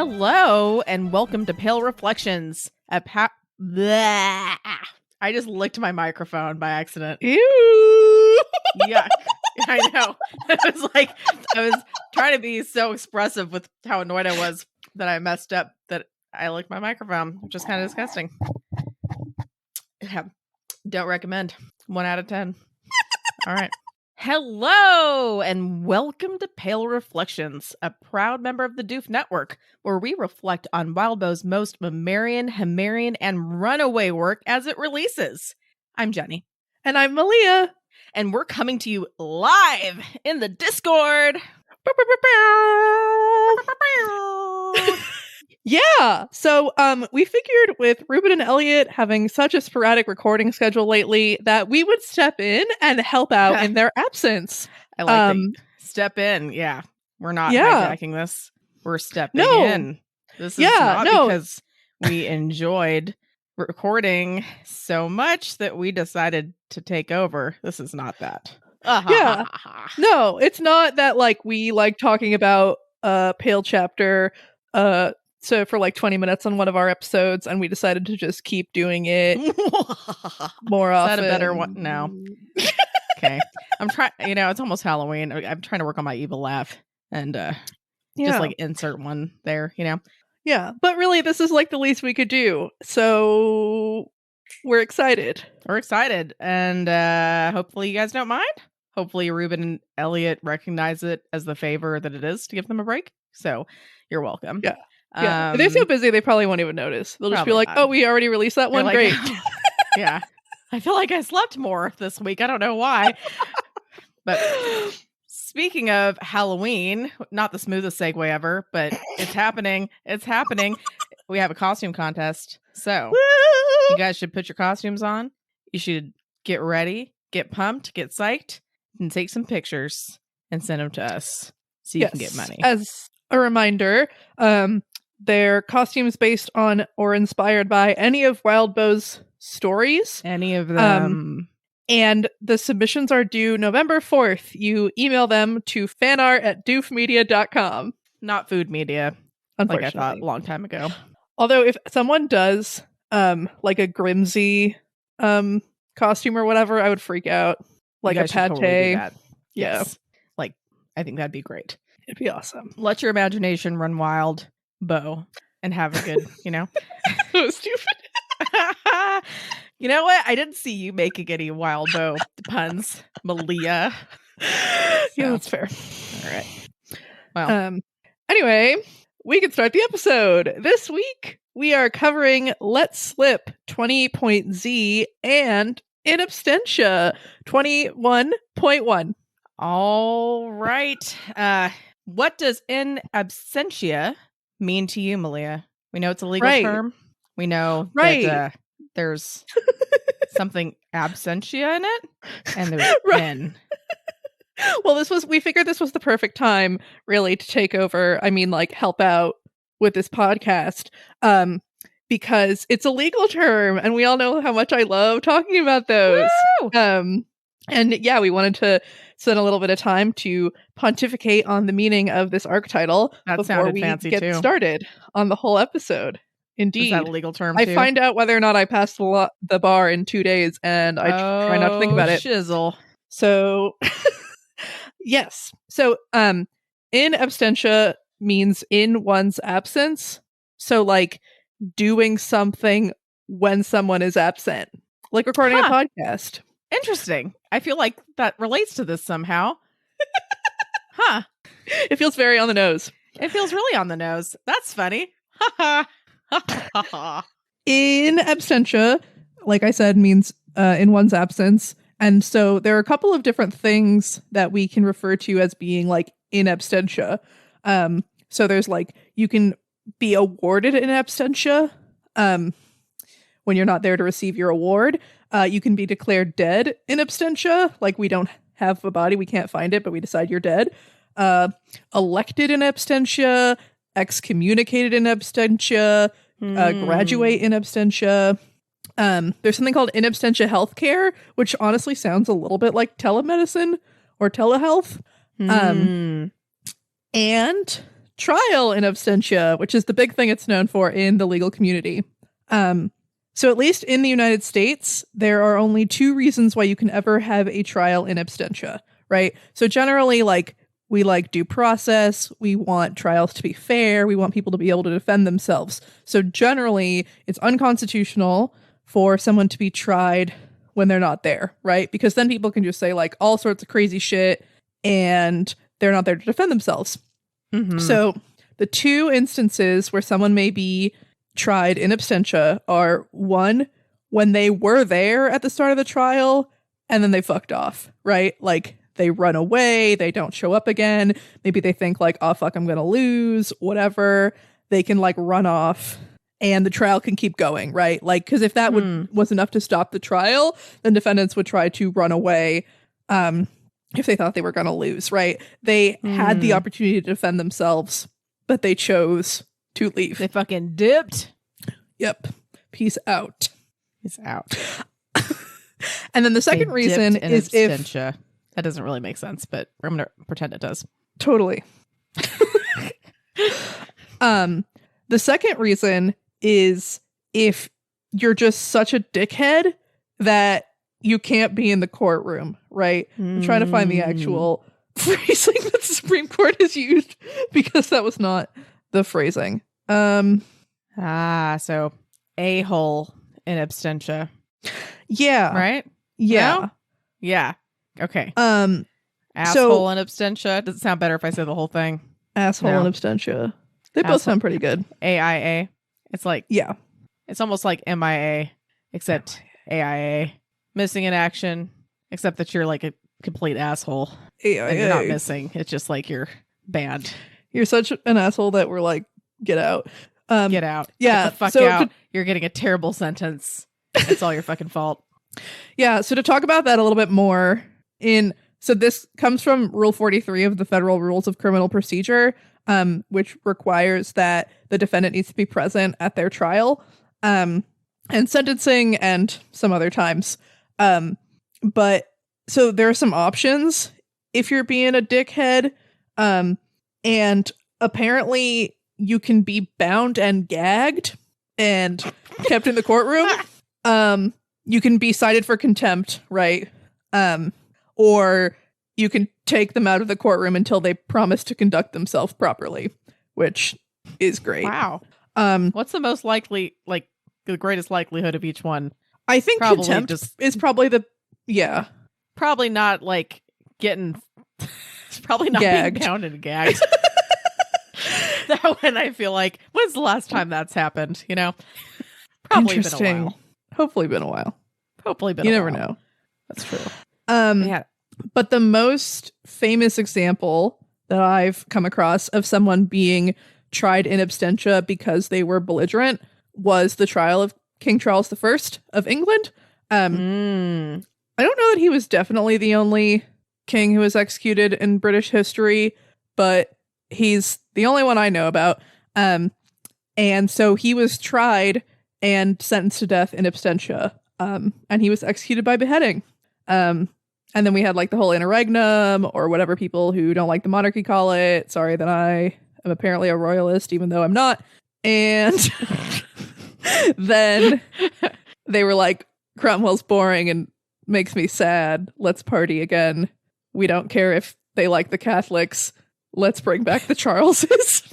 Hello and welcome to Pale Reflections. I just licked my microphone by accident. Ew. Yeah, I know. It was like I was trying to be so expressive with how annoyed I was that I messed up that I licked my microphone, which is kind of disgusting. Yeah, don't recommend. 1 out of 10. All right. Hello and welcome to Pale Reflections, a proud member of the Doof Network, where we reflect on Wildbow's most mammarian, Hammerian, and runaway work as it releases. I'm Jenny. And I'm Malia. And we're coming to you live in the Discord. Yeah. So we figured with Ruben and Elliot having such a sporadic recording schedule lately that we would step in and help out in their absence. I like that. Step in. Yeah. We're not hijacking this. We're stepping in. This is not because we enjoyed recording so much that we decided to take over. This is not that. Yeah. No, it's not that like we like talking about Pale Chapter so for like 20 minutes on one of our episodes, and we decided to just keep doing it more often. Is that a better one? No. Okay. I'm trying, it's almost Halloween. I'm trying to work on my evil laugh and just like insert one there, Yeah. But really, this is like the least we could do. So we're excited. We're excited. And hopefully you guys don't mind. Hopefully Ruben and Elliot recognize it as the favor that it is to give them a break. So you're welcome. Yeah. Yeah, if they're so busy, they probably won't even notice. They'll just be like, "Oh, we already released that one. Like, Great." Yeah, I feel like I slept more this week. I don't know why. But speaking of Halloween, not the smoothest segue ever, but it's happening. It's happening. We have a costume contest, so you guys should put your costumes on. You should get ready, get pumped, get psyched, and take some pictures and send them to us so you can get money. As a reminder, they're costumes based on or inspired by any of Wildbow's stories. Any of them. And the submissions are due November 4th. You email them to fanart@doofmedia.com. Not food media, like I thought a long time ago. Although if someone does like a Grimsy costume or whatever, I would freak out. Like a pate. Totally do that. Yes. Like, I think that'd be great. It'd be awesome. Let your imagination run wild, Bo, and have a good, So stupid. You know what? I didn't see you making any wild Bo puns, Malia. Yeah, that's fair. All right. Well, anyway, we can start the episode. This week, we are covering Let Slip 20.Z and In Absentia 21.1. All right. What does In Absentia mean to you, Malia? We know it's a legal term. We know that there's something absentia in it, and there's in. Well, we figured this was the perfect time, really, to take over. I mean, like, help out with this podcast, because it's a legal term, and we all know how much I love talking about those. Woo! And yeah, we wanted to spend a little bit of time to pontificate on the meaning of this arc title before we get started on the whole episode. Indeed. Is that a legal term, I too? find out whether or not I passed the bar in 2 days, and I try not to think about it. Shizzle. So, yes. So, in absentia means in one's absence. So, like, doing something when someone is absent. Like recording a podcast. Interesting. I feel like that relates to this somehow. It feels very on the nose. It feels really on the nose. That's funny. Ha ha. In absentia, like I said, means in one's absence. And so there are a couple of different things that we can refer to as being like in absentia. So there's like, you can be awarded in absentia when you're not there to receive your award. You can be declared dead in absentia, like we don't have a body, we can't find it, but we decide you're dead. Elected in absentia, excommunicated in absentia, graduate in absentia. There's something called in absentia healthcare, which honestly sounds a little bit like telemedicine or telehealth. And trial in absentia, which is the big thing it's known for in the legal community. So at least in the United States, there are only 2 reasons why you can ever have a trial in absentia, right? So generally, like, we like due process. We want trials to be fair. We want people to be able to defend themselves. So generally, it's unconstitutional for someone to be tried when they're not there, right? Because then people can just say like all sorts of crazy shit and they're not there to defend themselves. Mm-hmm. So the 2 instances where someone may be tried in absentia are 1, when they were there at the start of the trial and then they fucked off, right? Like they run away, they don't show up again. Maybe they think like, oh fuck, I'm gonna lose, whatever. They can like run off and the trial can keep going, right? Like, because if that was enough to stop the trial, then defendants would try to run away if they thought they were gonna lose, right? They had the opportunity to defend themselves, but they chose to leave. They fucking dipped. Yep. Peace out. Peace out. And then the second reason is absentia. That doesn't really make sense, but I'm going to pretend it does. Totally. The second reason is if you're just such a dickhead that you can't be in the courtroom, right? I'm trying to find the actual phrasing that the Supreme Court has used because that was not the phrasing. So a-hole in absentia. Yeah. Right? Yeah. No? Yeah. Okay. Asshole in absentia. Does it sound better if I say the whole thing? Asshole in absentia. They both sound pretty good. AIA. It's like, yeah. It's almost like MIA, except AIA. Missing in action, except that you're like a complete asshole. AIA. And you're not missing. It's just like you're banned. You're such an asshole that we're like, get out. Get out. Yeah. Get the fuck out. You're getting a terrible sentence. It's all your fucking fault. Yeah. So to talk about that a little bit more, so this comes from Rule 43 of the Federal Rules of Criminal Procedure, which requires that the defendant needs to be present at their trial, and sentencing and some other times. But so there are some options if you're being a dickhead, and apparently you can be bound and gagged and kept in the courtroom. You can be cited for contempt, right? Or you can take them out of the courtroom until they promise to conduct themselves properly, which is great. Wow. What's the most likely, like the greatest likelihood of each one? I think probably contempt is probably probably not like getting, it's probably not gagged. Being bound and gagged. That one I feel like, when's the last time that's happened? You know, probably been a while. Hopefully been a while. You never know. That's true. Yeah. But the most famous example that I've come across of someone being tried in absentia because they were belligerent was the trial of King Charles I of England. I don't know that he was definitely the only king who was executed in British history, but he's the only one I know about. And so he was tried and sentenced to death in absentia. And he was executed by beheading. And then we had like the whole interregnum, or whatever people who don't like the monarchy call it. Sorry that I am apparently a royalist, even though I'm not. And then they were like, Cromwell's boring and makes me sad. Let's party again. We don't care if they like the Catholics. Let's bring back the Charleses.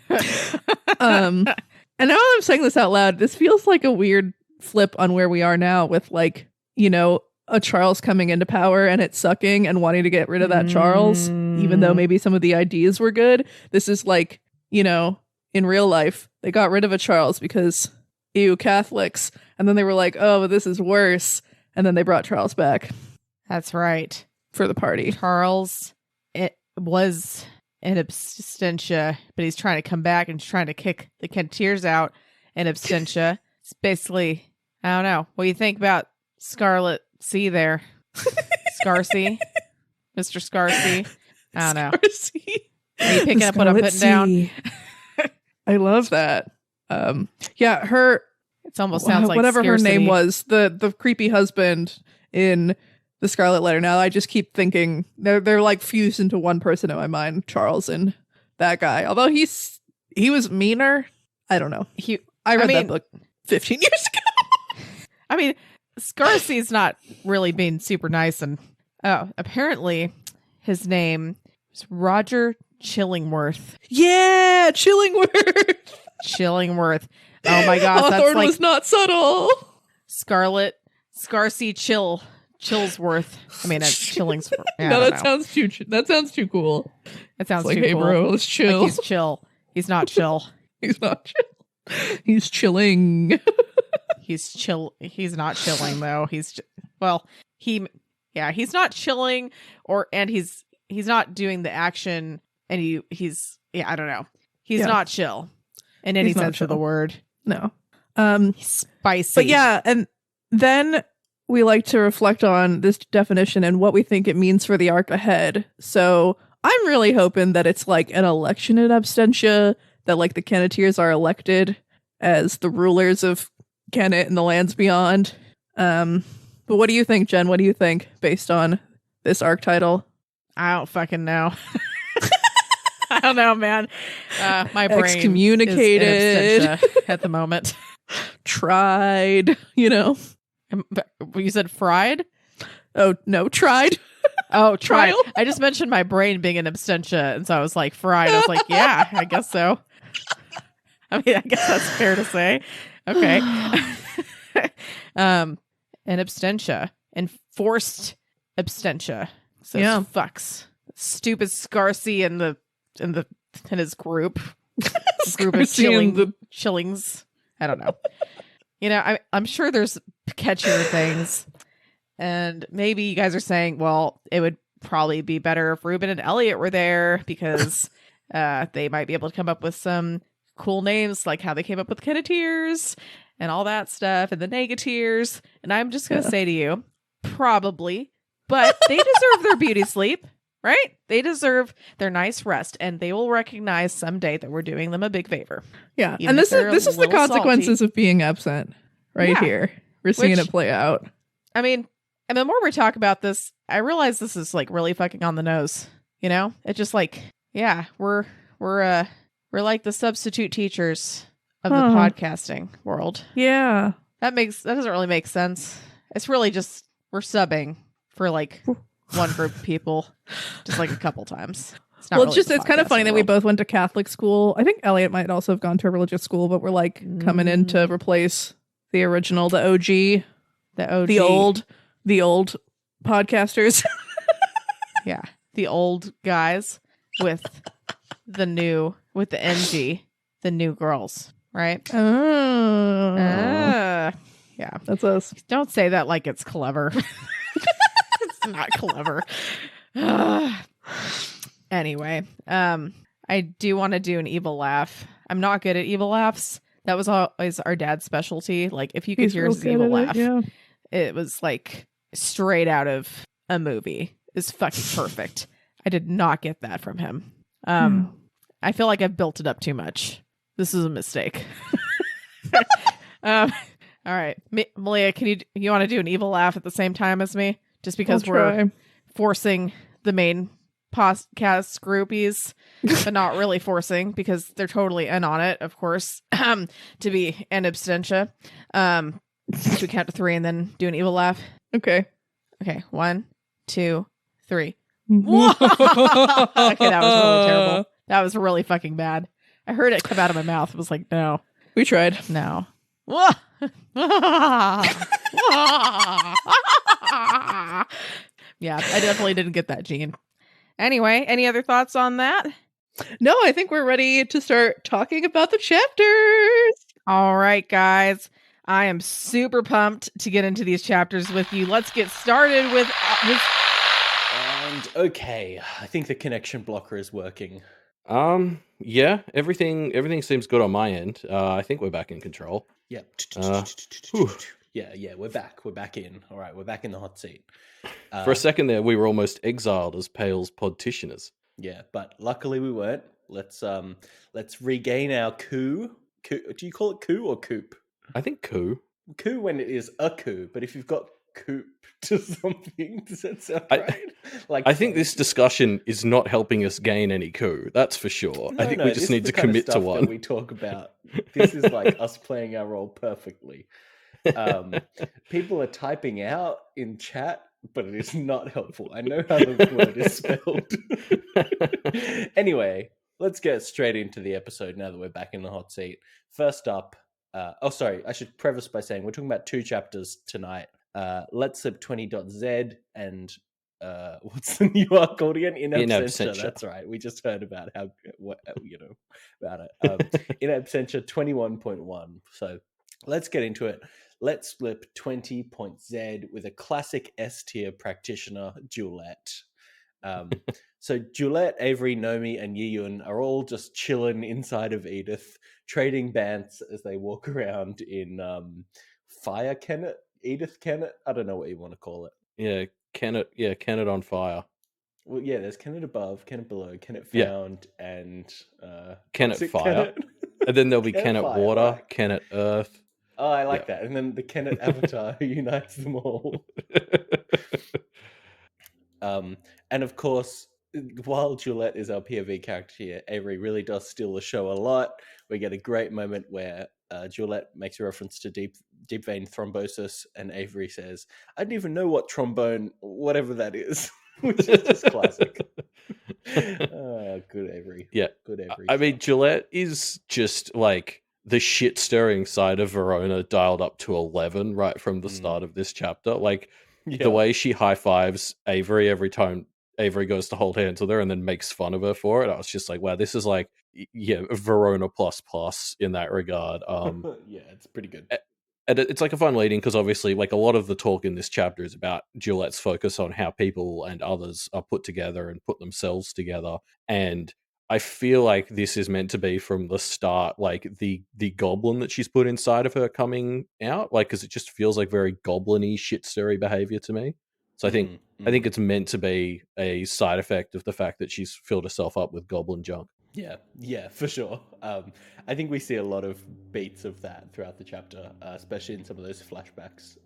And now that I'm saying this out loud, this feels like a weird flip on where we are now with like, you know, a Charles coming into power and it sucking and wanting to get rid of that Charles, even though maybe some of the ideas were good. This is like, you know, in real life, they got rid of a Charles because ew, Catholics. And then they were like, oh, but this is worse. And then they brought Charles back. That's right. For the party. Charles, it was in absentia, but he's trying to come back and trying to kick the Kenneteers out in absentia. It's basically, I don't know. What do you think about Scarlet C there? Scarsy? Mr. Scarsy? I don't know. Scarsy. Are you picking up what I'm putting down? I love that. Yeah, her... It almost sounds like whatever scarcity. Her name was, the creepy husband in the Scarlet Letter. Now I just keep thinking they're like fused into one person in my mind, Charles and that guy. Although he was meaner. I don't know. I read that book 15 years ago. I mean, Scarcy's not really being super nice, and apparently his name is Roger Chillingworth. Yeah, Chillingworth. Chillingworth. Oh my gosh, Hawthorne that's like was not subtle. Scarcy Chillsworth. I mean, it's Chillingsworth. Yeah, no, that sounds too cool. It sounds like, too hey, cool. bro, let's chill. Like he's chill. He's not chill. He's not chill. He's chilling. He's chill. He's not chilling though. He's not chilling, and he's not doing the action, and he's I don't know. He's not chill in any sense of the word. No. He's spicy. But yeah, and then we like to reflect on this definition and what we think it means for the arc ahead. So I'm really hoping that it's like an election in absentia, that like the Kenneteers are elected as the rulers of Kennet and the lands beyond. But what do you think, Jen? What do you think based on this arc title? I don't fucking know. I don't know, man. My brain excommunicated is in absentia at the moment. Tried, You said fried? Oh, no, tried. Oh, tried. Trial? I just mentioned my brain being in absentia, and so I was like, fried. I was like, yeah, I guess so. I mean, I guess that's fair to say. Okay. In absentia. Enforced absentia. So fucks. Stupid Scarcy and his group. Group of chillings. I don't know. I'm sure there's catchier things. And maybe you guys are saying, well, it would probably be better if Ruben and Elliot were there because they might be able to come up with some cool names, like how they came up with Kenneteers and all that stuff and the Negateers. And I'm just going to say to you, probably, but they deserve their beauty sleep, right? They deserve their nice rest, and they will recognize someday that we're doing them a big favor. Yeah. And this is the consequences of being absent here. We're seeing it play out. I mean, and the more we talk about this, I realize this is like really fucking on the nose. It's just like, yeah, we're like the substitute teachers of the podcasting world. Yeah. That doesn't really make sense. It's really just we're subbing for like one group of people just like a couple times. It's kind of funny that we both went to Catholic school. I think Elliot might also have gone to a religious school, but we're like coming in to replace the original, the OG, the old podcasters. Yeah. The old guys with the NG, the new girls, right? Oh. Yeah. That's us. Don't say that like it's clever. It's not clever. Anyway, I do want to do an evil laugh. I'm not good at evil laughs. That was always our dad's specialty. Like, if you could hear his evil laugh, it was like straight out of a movie. It's fucking perfect. I did not get that from him. I feel like I've built it up too much. This is a mistake. All right, Malia, you want to do an evil laugh at the same time as me? Just because we're forcing the main podcast groupies, but not really forcing because they're totally in on it, of course, to be in absentia. Should we count to 3 and then do an evil laugh? Okay. 1, 2, 3. Okay, that was really terrible. That was really fucking bad. I heard it come out of my mouth. It was like, no. We tried. No. Yeah, I definitely didn't get that, Gene. Anyway, any other thoughts on that? No, I think we're ready to start talking about the chapters. All right, guys. I am super pumped to get into these chapters with you. Let's get started with this. And okay, I think the connection blocker is working. Yeah, everything seems good on my end. I think we're back in control. Yep. Whew. Yeah, we're back. We're back in. All right, we're back in the hot seat. For a second there, we were almost exiled as Pale's podtitioners. Yeah, but luckily we weren't. Let's regain our coup. Do you call it coup or coop? I think coup. Coup when it is a coup, but if you've got coop to something. Does that sound I- right? Like I think this discussion is not helping us gain any coup. That's for sure. I think we just need to commit to one. That we talk about. This is like us playing our role perfectly. People are typing out in chat, but it is not helpful. I know how the word is spelled. Anyway, let's get straight into the episode now that we're back in the hot seat. First up, I should preface by saying we're talking about 2 chapters tonight. Let's Slip 20.z and what's the new arc called again? In Absentia. That's right. We just heard about about it. In Absentia 21.1. So let's get into it. Let's Slip 20.z with a classic S tier practitioner, Julette. So Julette, Avery, Nomi, and Yiyun are all just chilling inside of Edith, trading bants as they walk around in Fire Kennet, Edith Kennet. I don't know what you want to call it. Yeah, Kennet on fire. Well, yeah, there's Kennet above, Kennet below, Kennet found, and Kennet fire. And then there'll be Kennet fire, water, right? Kennet earth. Oh, I like that. And then the Kennet avatar who unites them all. And of course, while Julette is our POV character here, Avery really does steal the show a lot. We get a great moment where Julette makes a reference to deep vein thrombosis, and Avery says, "I don't even know what trombone, whatever that is," which is just classic. Good Avery. Yeah, good Avery. I mean, Julette is just like the shit stirring side of Verona dialed up to 11 right from the start of this chapter. Like the way she high fives Avery every time Avery goes to hold hands with her and then makes fun of her for it. I was just like, wow, this is like, Verona plus in that regard. Yeah, it's pretty good. And it's like a fun leading because obviously, like, a lot of the talk in this chapter is about Julette's focus on how people and others are put together and put themselves together. And I feel like this is meant to be from the start, like the goblin that she's put inside of her coming out, like, because it just feels like very goblin-y, shit-stirry behavior to me. So I think it's meant to be a side effect of the fact that she's filled herself up with goblin junk. Yeah, for sure. I think we see a lot of beats of that throughout the chapter, especially in some of those flashbacks.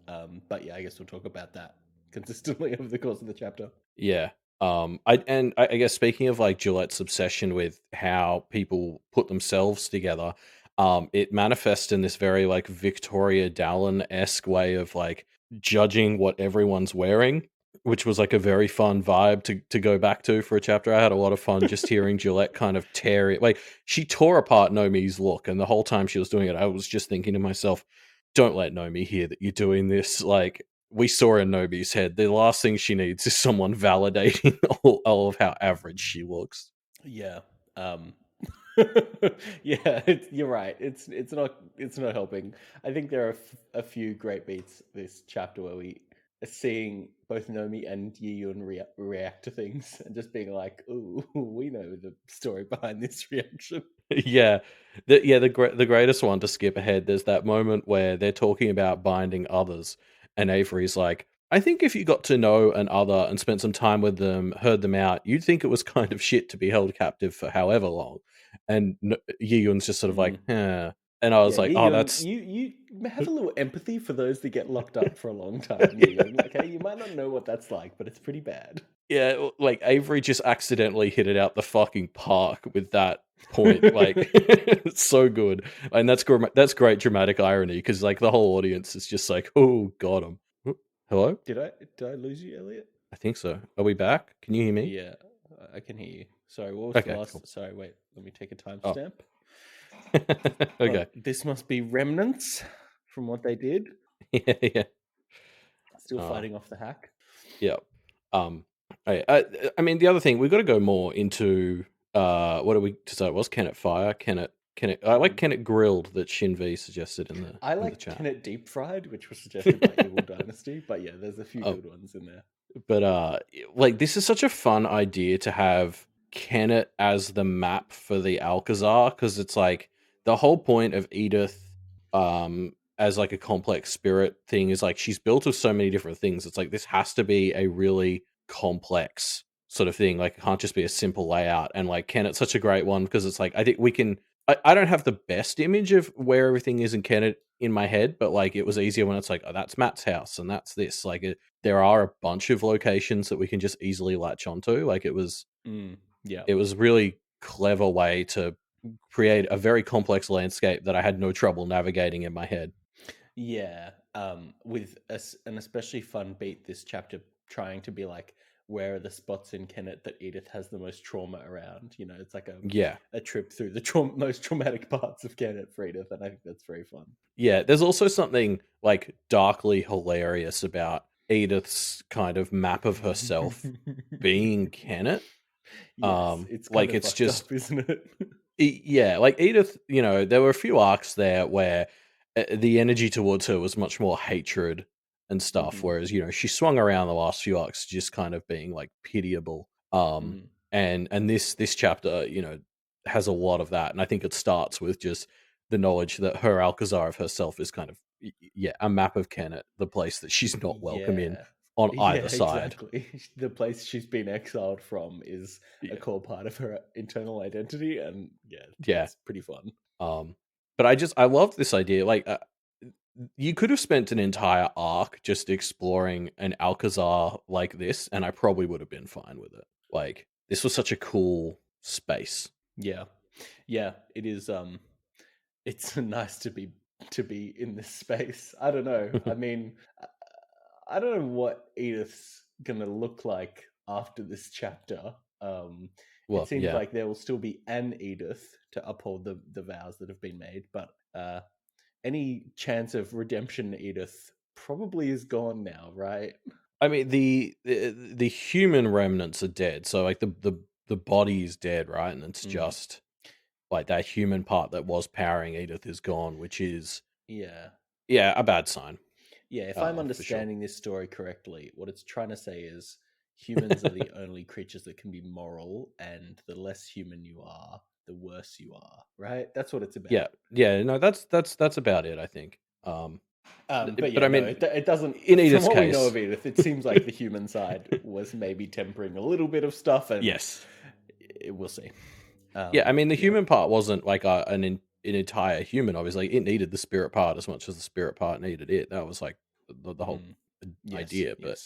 But yeah, I guess we'll talk about that consistently over the course of the chapter. Yeah. I guess speaking of like Julette's obsession with how people put themselves together, it manifests in this very like Victoria Dallin-esque way of like judging what everyone's wearing, which was like a very fun vibe to go back to for a chapter. I had a lot of fun just hearing Julette kind of tear it. Like she tore apart Nomi's look, and the whole time she was doing it, I was just thinking to myself, don't let Nomi hear that you're doing this. Like, we saw in Nomi's head, the last thing she needs is someone validating all of how average she looks. Yeah. Yeah, you're right. It's not helping. I think there are a few great beats this chapter where we are seeing both Nomi and Yiyun react to things and just being like, "Ooh, we know the story behind this reaction." Yeah. The greatest one, to skip ahead, there's that moment where they're talking about binding others, and Avery's like, I think if you got to know an other and spent some time with them, heard them out, you'd think it was kind of shit to be held captive for however long. And Yiyun's just sort of like, eh. And I was like, Yiyun, that's... You have a little empathy for those that get locked up for a long time, Yiyun. Okay, you might not know what that's like, but it's pretty bad. Yeah, like Avery just accidentally hit it out the fucking park with that point. Like, it's so good. And that's great dramatic irony, because like the whole audience is just like, oh, got him. Hello? Did I lose you, Elliot? I think so. Are we back? Can you hear me? Yeah, I can hear you. Sorry, what was the last? Cool. Sorry, wait. Let me take a timestamp. Okay. This must be remnants from what they did. Yeah. Still fighting off the hack. Yeah. I mean, the other thing, we've got to go more into what do we decide? Was Kennet fire? Kennet. I like Kennet grilled that Shin V suggested in the. I like Kennet deep fried, which was suggested by Evil Dynasty. But yeah, there's a few good ones in there. But like, this is such a fun idea to have Kennet as the map for the Alcazar, because it's like the whole point of Edith as like a complex spirit thing is like she's built of so many different things. It's like this has to be a really complex sort of thing. Like, it can't just be a simple layout. And like Kennet's such a great one because it's like, I think we can. I don't have the best image of where everything is in Kennet in my head, but like it was easier when it's like, oh, that's Matt's house and that's this. Like there are a bunch of locations that we can just easily latch onto. Like it was Yeah. really clever way to create a very complex landscape that I had no trouble navigating in my head. Yeah. With an especially fun beat this chapter trying to be like, where are the spots in Kennet that Edith has the most trauma around? You know, it's like a trip through the most traumatic parts of Kennet for Edith, and I think that's very fun. Yeah, there's also something like darkly hilarious about Edith's kind of map of herself being Kennet. Yes, it's like kind of it's fucked just up, isn't it? yeah, like Edith, you know, there were a few arcs there where the energy towards her was much more hatred and stuff, whereas you know she swung around the last few arcs just kind of being like pitiable. And this chapter, you know, has a lot of that, and I think it starts with just the knowledge that her Alcazar of herself is kind of a map of Kennet, the place that she's not welcome in on either side. Exactly. The place she's been exiled from is a core part of her internal identity, and it's pretty fun. But I love this idea. Like, you could have spent an entire arc just exploring an Alcazar like this, and I probably would have been fine with it. Like, this was such a cool space. Yeah, it is. It's nice to be in this space. I don't know. I mean, I don't know what Edith's gonna look like after this chapter. It seems like there will still be an Edith to uphold the vows that have been made, but any chance of redemption Edith probably is gone now, right? I mean, the human remnants are dead, so like the body is dead, right? And it's just like that human part that was powering Edith is gone, which is a bad sign. Yeah, if I'm understanding this story correctly, what it's trying to say is humans are the only creatures that can be moral, and the less human you are, the worse you are, right? That's what it's about. Yeah. No, that's about it, I think. But I mean, it doesn't. In Edith's from what case, we know of Edith, it seems like the human side was maybe tempering a little bit of stuff, and we'll see. I mean, the human part wasn't like an entire human. Obviously, it needed the spirit part as much as the spirit part needed it. That was like the whole idea. But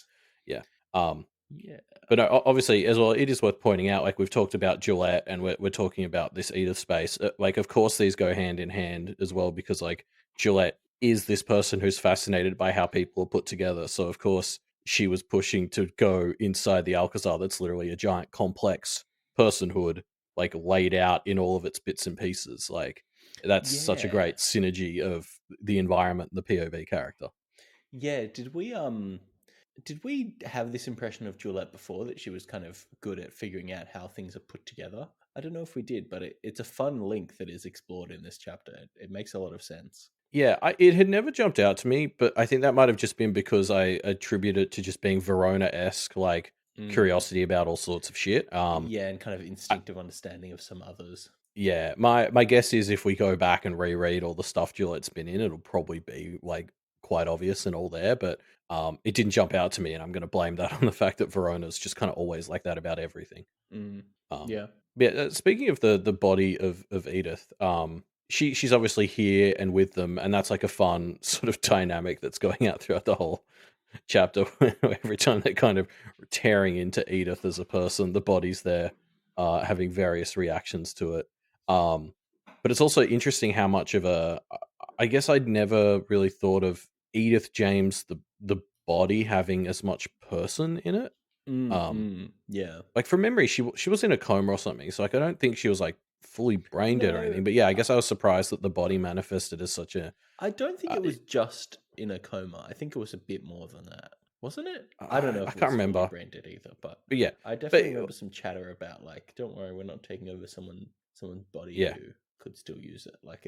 but no, obviously as well, it is worth pointing out. Like we've talked about Julette, and we're talking about this Edith space. Like, of course, these go hand in hand as well, because like Julette is this person who's fascinated by how people are put together. So of course she was pushing to go inside the Alcazar. That's literally a giant complex personhood, like laid out in all of its bits and pieces. Like that's such a great synergy of the environment and the POV character. Yeah, did we have this impression of Julette before, that she was kind of good at figuring out how things are put together? I don't know if we did, but it's a fun link that is explored in this chapter. It makes a lot of sense. Yeah, it had never jumped out to me, but I think that might have just been because I attribute it to just being Verona-esque, like curiosity about all sorts of shit. And kind of instinctive understanding of some others. Yeah, my guess is if we go back and reread all the stuff Julette's been in, it'll probably be like quite obvious and all there, but it didn't jump out to me, and I'm going to blame that on the fact that Verona's just kind of always like that about everything. Speaking of the body of Edith, she's obviously here and with them, and that's like a fun sort of dynamic that's going out throughout the whole chapter. Every time they're kind of tearing into Edith as a person, the body's there, having various reactions to it. But it's also interesting how much of I guess I'd never really thought of Edith James, the body, having as much person in it. Like from memory, she was in a coma or something, so like I don't think she was like fully brain dead or anything. But yeah, I guess I was surprised that the body manifested as such a. I don't think it was just in a coma. I think it was a bit more than that, wasn't it? I don't know. If I can't remember brain dead either, but yeah, I definitely remember some chatter about like, don't worry, we're not taking over someone's body who could still use it. Like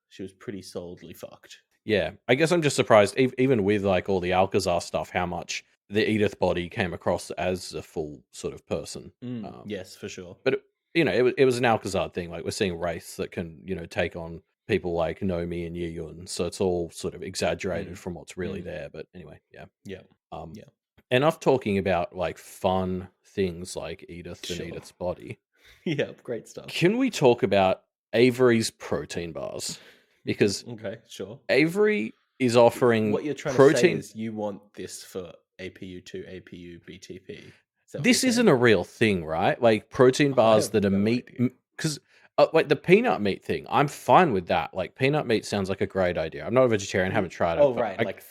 she was pretty solidly fucked. Yeah, I guess I'm just surprised, even with like all the Alcazar stuff, how much the Edith body came across as a full sort of person. Yes, for sure. But it was an Alcazar thing. Like we're seeing wraiths that can take on people like Nomi and Yiyun, so it's all sort of exaggerated from what's really there. But anyway, enough talking about like fun things like Edith and Edith's body. Yeah, great stuff. Can we talk about Avery's protein bars? because Okay, sure. Avery is offering What you're trying protein. to say is you want this for APU2, APU, BTP. Is that what This you're isn't saying? a real thing, right? Like protein I bars have that are no meat, idea. because like the peanut meat thing, I'm fine with that. Like peanut meat sounds like a great idea. I'm not a vegetarian, haven't tried it. Oh, but right. Like,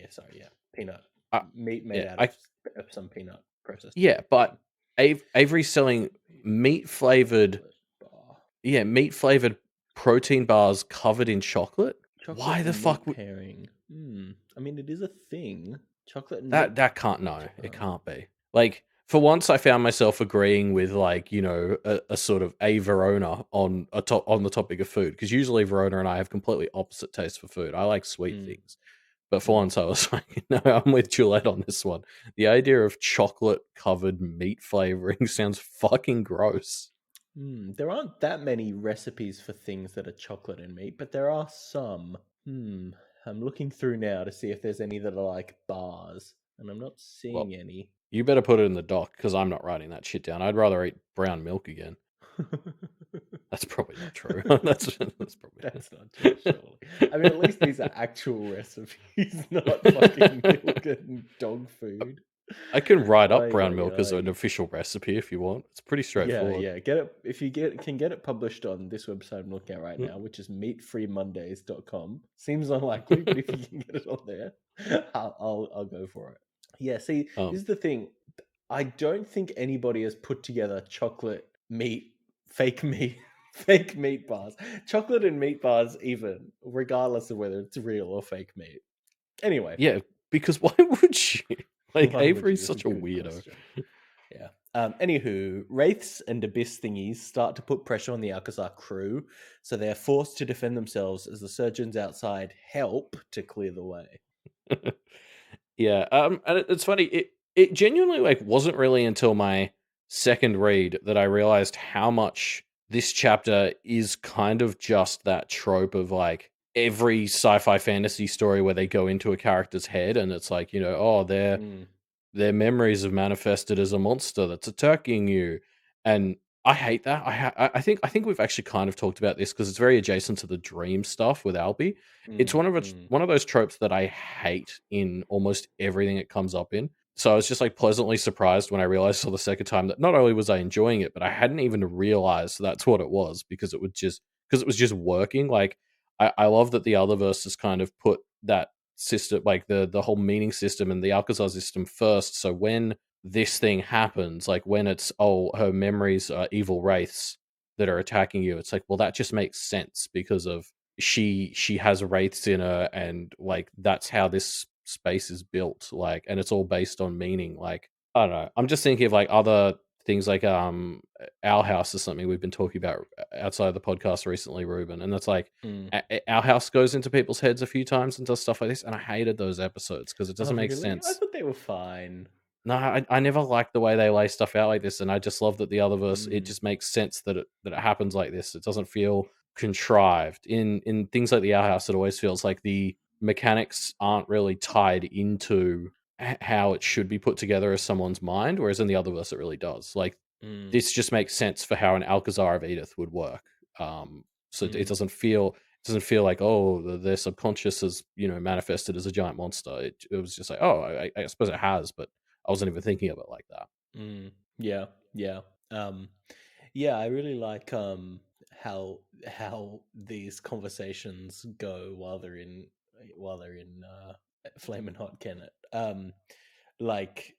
sorry, peanut. I, Meat made yeah, out of some peanut processed. yeah, but Avery's selling meat flavored, Bar. meat flavored protein bars covered in chocolate. Chocolate Why the and fuck meat pairing? I mean, it is a thing. Chocolate and meat. that can't it can't be. Like for once, I found myself agreeing with like a sort of a Verona on the topic of food, because usually Verona and I have completely opposite tastes for food. I like sweet things, but for once I was like, no, I'm with Julette on this one. The idea of chocolate covered meat flavoring sounds fucking gross. There aren't that many recipes for things that are chocolate and meat, but there are some. I'm looking through now to see if there's any that are like bars, and I'm not seeing any. You better put it in the doc, because I'm not writing that shit down. I'd rather eat brown milk again. That's probably not true. That's probably That's not true, surely. I mean, at least these are actual recipes, not fucking milk and dog food. I can write up Ay, brown ay, milk as an ay. official recipe if you want. It's pretty straightforward. Yeah. Get it if you can get it published on this website I'm looking at right now, which is meatfreemondays.com. Seems unlikely, but if you can get it on there, I'll go for it. Yeah, see, this is the thing. I don't think anybody has put together chocolate meat, fake meat bars. Chocolate and meat bars, even, regardless of whether it's real or fake meat. Anyway. Yeah, because why would you? Like, Why would Avery's you? such a Good weirdo. question. Yeah. Anywho, wraiths and abyss thingies start to put pressure on the Alcazar crew, so they are forced to defend themselves as the surgeons outside help to clear the way. Yeah, and it's funny. It genuinely like wasn't really until my second read that I realized how much this chapter is kind of just that trope of like every sci-fi fantasy story where they go into a character's head and it's like, oh, their memories have manifested as a monster that's attacking you, and I hate that. I think we've actually kind of talked about this because it's very adjacent to the dream stuff with Albie. It's one of those tropes that I hate in almost everything it comes up in. So I was just like pleasantly surprised when I realized for the second time that not only was I enjoying it, but I hadn't even realized that's what it was, because it was just working. Like I love that the other verses kind of put that system, like the whole meaning system and the Alcazar system first. So when this thing happens, like when it's her memories are evil wraiths that are attacking you, it's like, well, that just makes sense because of she has wraiths in her, and like that's how this space is built, like, and it's all based on meaning. Like, I don't know, I'm just thinking of like other things like Our House is something we've been talking about outside of the podcast recently, Ruben, and that's like Our House goes into people's heads a few times and does stuff like this, and I hated those episodes because it doesn't make sense. I thought they were fine. No, I never liked the way they lay stuff out like this, and I just love that the other verse, it just makes sense that it happens like this. It doesn't feel contrived. In things like the Our House, it always feels like the mechanics aren't really tied into how it should be put together as someone's mind, whereas in the other verse it really does. Like this just makes sense for how an Alcazar of Edith would work. So it doesn't feel like, oh, their subconscious is manifested as a giant monster. It was just like, oh, I suppose it has, but I wasn't even thinking of it like that. Yeah. I really like how these conversations go while they're in Flamin Hot Kennet. Like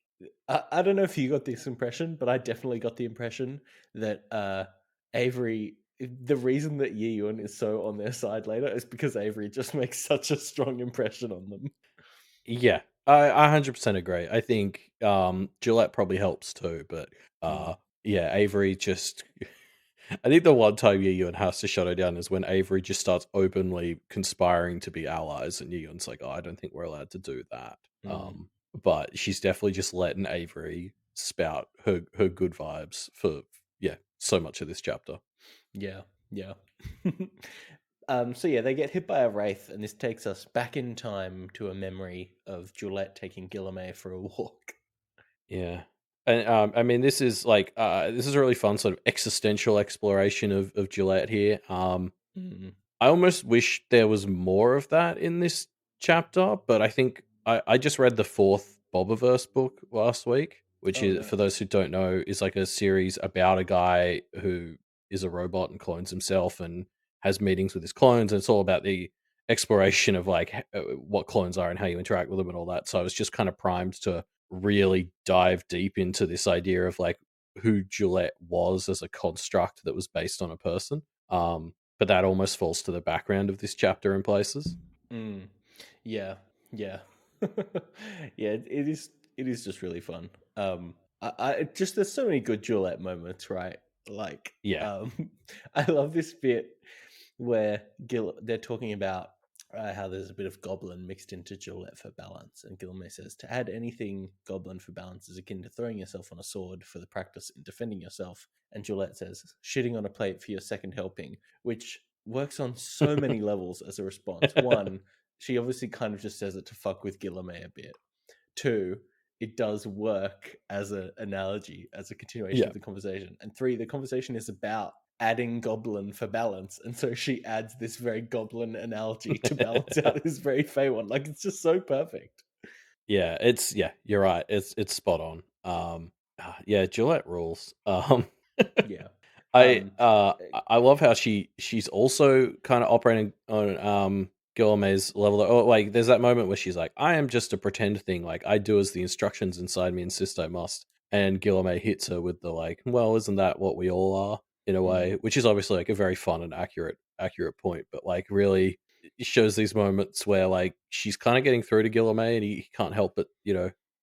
I don't know if you got this impression, but I definitely got the impression that Avery, the reason that Yiyun is so on their side later is because Avery just makes such a strong impression on them. Yeah, I 100% agree. I think Julette probably helps too, but yeah, Avery just. I think the one time Yiyun has to shut her down is when Avery just starts openly conspiring to be allies, and Yiyun's like, "Oh, I don't think we're allowed to do that." But she's definitely just letting Avery spout her good vibes for so much of this chapter. Yeah. So yeah, they get hit by a wraith, and this takes us back in time to a memory of Julette taking Guillemette for a walk. Yeah. And I mean, this is like this is a really fun sort of existential exploration of Julette here. I almost wish there was more of that in this chapter, but I think I just read the fourth Bobiverse book last week, which Oh is, no. for those who don't know, is like a series about a guy who is a robot and clones himself and has meetings with his clones, and it's all about the exploration of like what clones are and how you interact with them and all that. So I was just kind of primed to really dive deep into this idea of like who Julette was as a construct that was based on a person. But that almost falls to the background of this chapter in places. Mm. Yeah, yeah, yeah. It is. It is just really fun. I just there's so many good Julette moments, right? Like, Yeah. I love this bit where they're talking about how there's a bit of goblin mixed into Julette for balance, and Gilme says to add anything goblin for balance is akin to throwing yourself on a sword for the practice in defending yourself. And Julette says shitting on a plate for your second helping, which works on so many levels as a response. One, she obviously kind of just says it to fuck with Guillerme a bit. Two, it does work as an analogy, as a continuation Yeah. of the conversation. And three, the conversation is about adding goblin for balance. And so she adds this very goblin analogy to balance out this very fey one. Like, it's just so perfect. Yeah, you're right. It's spot on. Yeah, Gillette rules. Yeah. I Um, I love how she's also kind of operating on Guillerme's level. Oh, like there's that moment where she's like, "I am just a pretend thing. Like I do as the instructions inside me insist I must." And Guillerme hits her with the like, "Well, isn't that what we all are in a way?" Which is obviously like a very fun and accurate point, but like really it shows these moments where like she's kind of getting through to Guillerme and he can't help but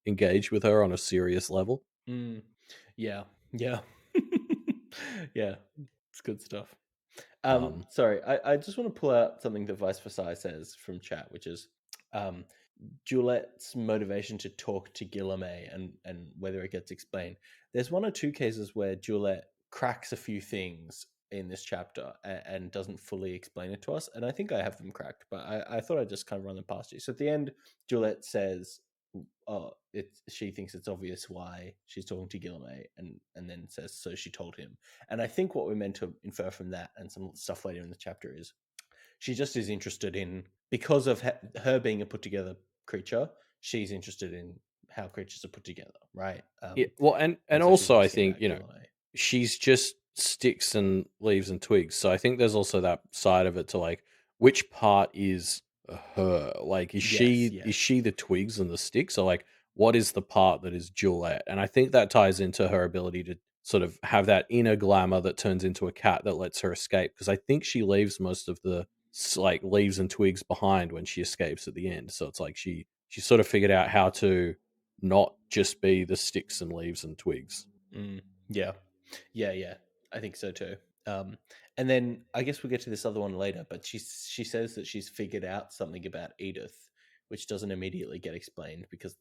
engage with her on a serious level. yeah. Yeah. Yeah. It's good stuff. Um, Sorry, I just want to pull out something that Vice Versailles says from chat, which is Julette's motivation to talk to Guillerme and whether it gets explained. There's one or two cases where Julette cracks a few things in this chapter and doesn't fully explain it to us. And I think I have them cracked, but I thought I'd just kind of run them past you. So at the end, Julette says, "Oh, she thinks it's obvious why she's talking to Guillerme," and then says, "So she told him." And I think what we're meant to infer from that and some stuff later in the chapter is she just is interested in, because of her being a put together creature, she's interested in how creatures are put together, right? yeah, well, and so she's also I asking think about Guillerme. she's just sticks and leaves and twigs. So I think there's also that side of it to like which part is her. Like Yes, is she the twigs and the sticks, or like what is the part that is Juliet? And I think that ties into her ability to sort of have that inner glamour that turns into a cat that lets her escape. Because I think she leaves most of the like leaves and twigs behind when she escapes at the end. So it's like she sort of figured out how to not just be the sticks and leaves and twigs. Yeah. Yeah. I think so too. And then I guess we'll get to this other one later, but she says that she's figured out something about Edith, which doesn't immediately get explained because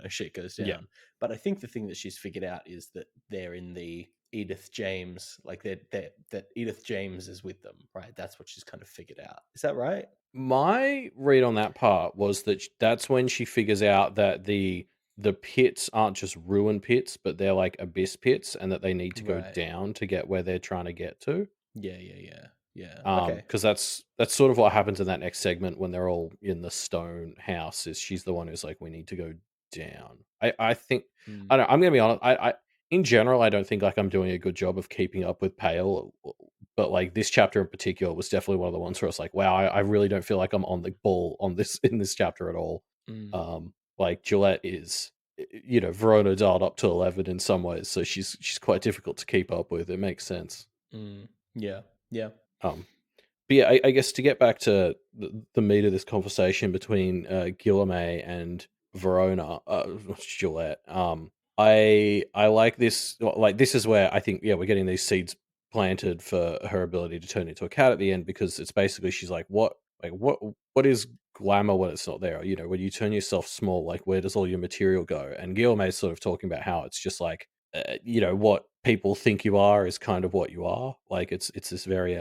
shit goes down. Yeah. But I think the thing that she's figured out is that they're in the Edith James, like that Edith James is with them, right? That's what she's kind of figured out. Is that right? My read on that part was that that's when she figures out that the pits aren't just ruin pits, but they're like abyss pits, and that they need to go Right. down to get where they're trying to get to. Yeah. Okay. Because that's sort of what happens in that next segment when they're all in the stone house. Is she's the one who's like, we need to go down. I think I don't. I'm gonna be honest. I in general, I don't think like I'm doing a good job of keeping up with Pale, but like this chapter in particular was definitely one of the ones where I was like, wow, I really don't feel like I'm on the ball on this in this chapter at all. Like Gillette is, Verona dialed up to 11 in some ways, so she's quite difficult to keep up with. It makes sense. Yeah. But yeah, I guess to get back to the meat of this conversation between Guillerme and Verona, Gillette, I like this. Like this is where I think we're getting these seeds planted for her ability to turn into a cat at the end, because it's basically she's like, what is glamour when it's not there? When you turn yourself small, like where does all your material go? And Guillerme is sort of talking about how it's just like what people think you are is kind of what you are. Like it's this very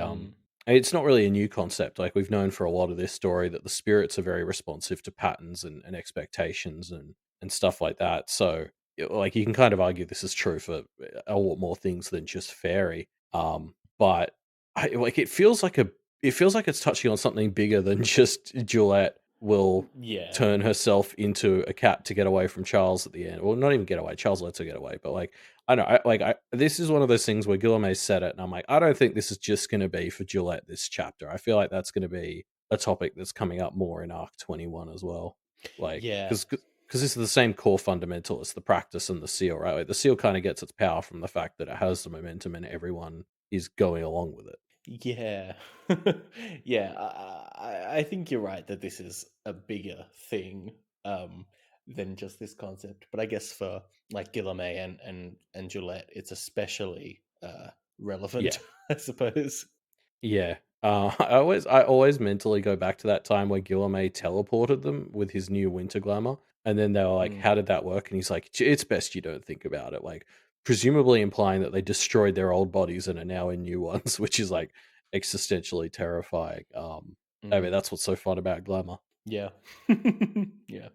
it's not really a new concept. Like we've known for a lot of this story that the spirits are very responsive to patterns and expectations and stuff like that. So like you can kind of argue this is true for a lot more things than just fairy. But like it feels like it feels like it's touching on something bigger than just Julette will Yeah. turn herself into a cat to get away from Charles at the end. Well, not even get away. Charles lets her get away, but like I know, this is one of those things where Guillermo said it, and I'm like, I don't think this is just going to be for Julette this chapter. I feel like that's going to be a topic that's coming up more in Arc 21 as well. Like, Yeah. because this is the same core fundamental as the practice and the seal, right? Like the seal kind of gets its power from the fact that it has the momentum and everyone is going along with it. Yeah. Yeah, I think you're right that this is a bigger thing than just this concept. But I guess for like Guillermo and Julette, it's especially relevant, I suppose. Yeah. I always mentally go back to that time where Guillermo teleported them with his new winter glamour. And then they were like, how did that work? And he's like, it's best you don't think about it. Like, presumably implying that they destroyed their old bodies and are now in new ones, which is like existentially terrifying. I mean, that's what's so fun about glamour. Yeah. Yeah.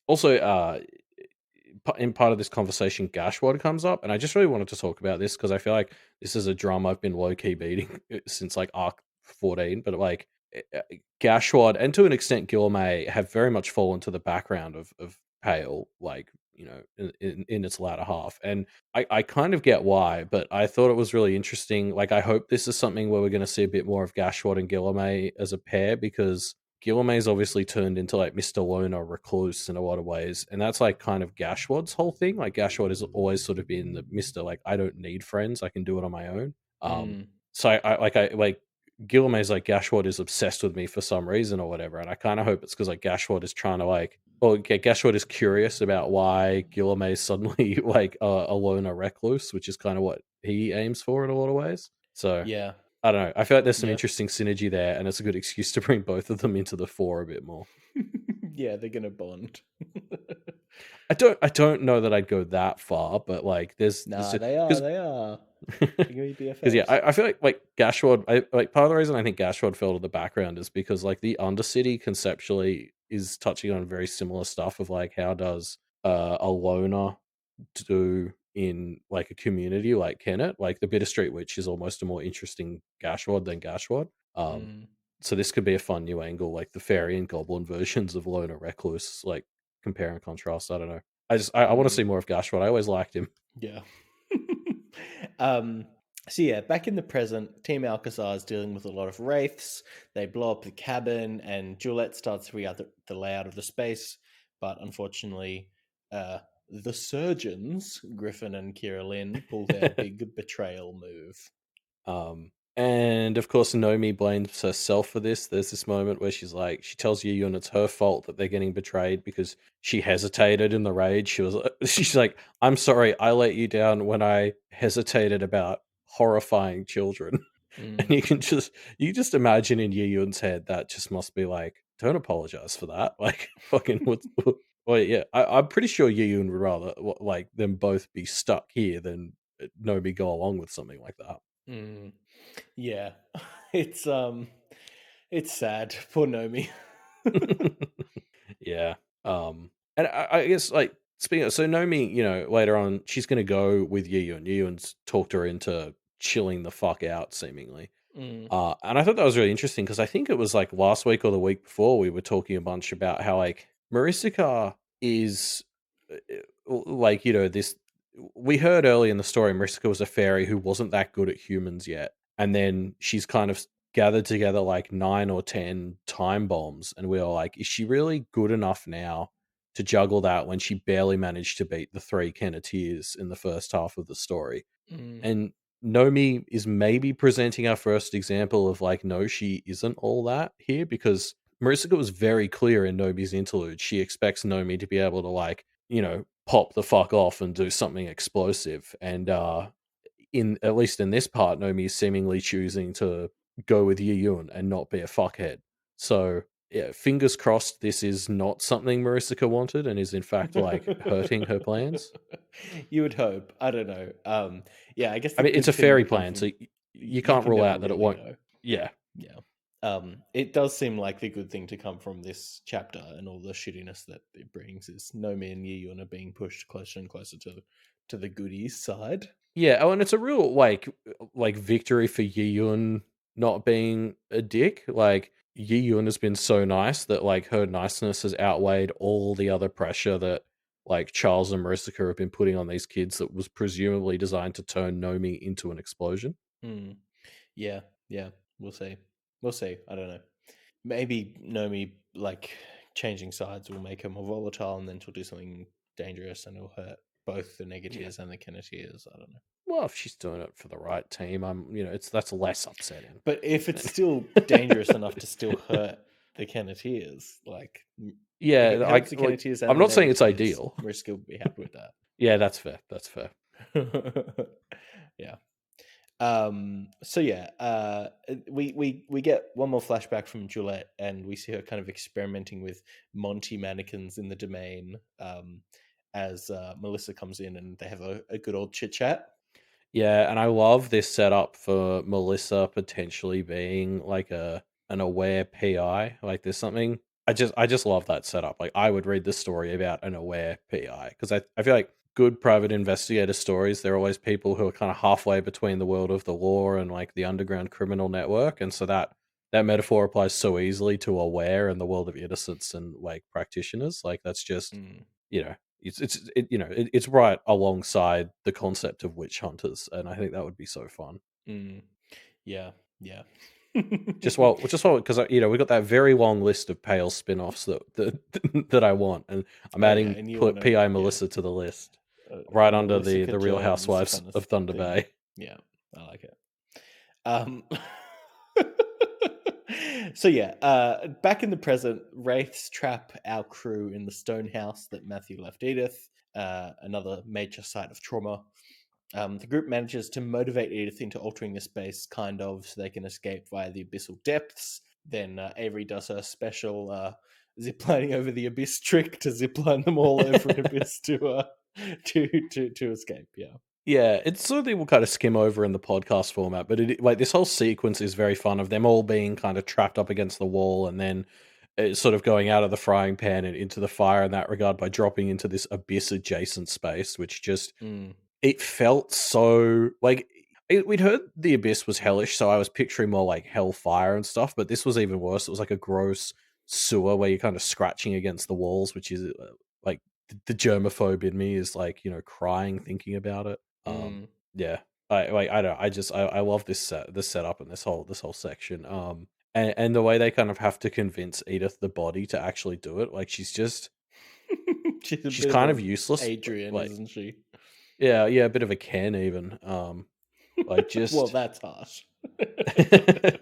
Also, in part of this conversation, Gashwad comes up, and I just really wanted to talk about this because I feel like this is a drum I've been low key beating since like Arc 14. But like Gashwad and to an extent Guillermo have very much fallen to the background of Pale, like in its latter half, and I kind of get why, but I thought it was really interesting. Like I hope this is something where we're going to see a bit more of Gashwad and Guillermo as a pair because Guillermo's obviously turned into like Mr. Loner recluse in a lot of ways, and that's like kind of Gashwad's whole thing. Like Gashwad has always sort of been the Mr. like I don't need friends, I can do it on my own. So I like Guillermo's like Gashwad is obsessed with me for some reason or whatever, and I kind of hope it's because like Gashwad is trying to like, or Gashwad is curious about why Guillermo is suddenly like a loner recluse, which is kind of what he aims for in a lot of ways. So Yeah. I don't know. I feel like there's some interesting synergy there, and it's a good excuse to bring both of them into the fore a bit more. Yeah, they're gonna bond. I don't know that I'd go that far, but like there's they are. Because yeah, I feel like Gashwad. Like part of the reason I think Gashwad fell to the background is because like the Undercity conceptually is touching on very similar stuff of like how does a loner do in like a community like Kennet. Like the Bitter Street Witch is almost a more interesting Gashwad than Gashwad. So this could be a fun new angle, like the fairy and goblin versions of loner recluse, like compare and contrast. I don't know. I want to see more of Gashwad. I always liked him. Yeah. So yeah, back in the present, Team Alcazar is dealing with a lot of wraiths. They blow up the cabin, and Julette starts to figure out the layout of the space. But unfortunately, the surgeons, Griffin and Kira Lynn, pull their big betrayal move. And of course, Nomi blames herself for this. There's this moment where she's like, she tells Yuyun it's her fault that they're getting betrayed because she hesitated in the raid. She's like, I'm sorry, I let you down when I hesitated about horrifying children. And you just imagine in Yuyun's head that just must be like, don't apologize for that. Like, fucking, well, yeah, I'm pretty sure Yuyun would rather like them both be stuck here than Nomi go along with something like that. Yeah, it's sad. Poor Nomi. Yeah. And I guess like speaking of, so Nomi, later on she's gonna go with Yuyun. Yuyun's talked her into chilling the fuck out, seemingly. And I thought that was really interesting because I think it was like last week or the week before we were talking a bunch about how like Marisica is like, this we heard early in the story Marisica was a fairy who wasn't that good at humans yet. And then she's kind of gathered together like 9 or 10 time bombs. And we were like, is she really good enough now to juggle that when she barely managed to beat the 3 Kenneteers in the first half of the story? And Nomi is maybe presenting our first example of like, no, she isn't all that here because Marisica was very clear in Nomi's interlude. She expects Nomi to be able to like, pop the fuck off and do something explosive. And at least in this part, Nomi is seemingly choosing to go with Yuyun and not be a fuckhead. So yeah, fingers crossed this is not something Marisica wanted and is in fact like hurting her plans. You would hope. I don't know. Yeah, I guess I mean it's a fairy plan, so you can't rule out that really it won't know. Yeah. It does seem like the good thing to come from this chapter and all the shittiness that it brings is Nomi and Yuyun are being pushed closer and closer to the goodies side. Yeah, and it's a real like victory for Yuyun not being a dick. Like Yi Yun has been so nice that like her niceness has outweighed all the other pressure that like Charles and Marissa have been putting on these kids that was presumably designed to turn Nomi into an explosion. Yeah, we'll see. I don't know. Maybe Nomi like changing sides will make her more volatile, and then she'll do something dangerous, and it'll hurt both the Negeteers and the Kenneteers. I don't know. Well, if she's doing it for the right team, that's less upsetting. But if it's still dangerous enough to still hurt the Kenneteers, like yeah, if it helps the Kenneteers, and I'm the not saying it's Negeteers, ideal. Mariska will be happy with that. Yeah, that's fair. Yeah. So yeah, we get one more flashback from Julette, and we see her kind of experimenting with Monty mannequins in the domain. As Melissa comes in, and they have a good old chit chat. Yeah, and I love this setup for Melissa potentially being like an aware PI. Like there's something I just love that setup. Like I would read this story about an aware PI because I feel like good private investigator stories, they're always people who are kind of halfway between the world of the law and like the underground criminal network. And so that metaphor applies so easily to aware and the world of innocence and like practitioners. Like that's just it's right alongside the concept of witch hunters, and I think that would be so fun. Yeah. just while because we got that very long list of pale spin-offs that I want, and I'm adding PI Melissa to the list, right under Melissa the Real Housewives of Thunder Bay. Yeah, I like it. So yeah, back in the present, wraiths trap our crew in the stone house that Matthew left Edith, another major site of trauma. The group manages to motivate Edith into altering the space, kind of, so they can escape via the abyssal depths. Then Avery does her special ziplining over the abyss trick to zipline them all over an abyss to escape. Yeah, it's something we'll kind of skim over in the podcast format, but like this whole sequence is very fun of them all being kind of trapped up against the wall and then it's sort of going out of the frying pan and into the fire in that regard by dropping into this abyss adjacent space, which just it felt so like we'd heard the abyss was hellish, so I was picturing more like hellfire and stuff, but this was even worse. It was like a gross sewer where you're kind of scratching against the walls, which is like the germaphobe in me is like crying thinking about it. Yeah, I don't. I love this setup and this whole section. And the way they kind of have to convince Edith the body to actually do it. Like she's just she's kind of useless. Adrian, like, isn't she? Yeah, a bit of a Ken even. Like just well, that's harsh. But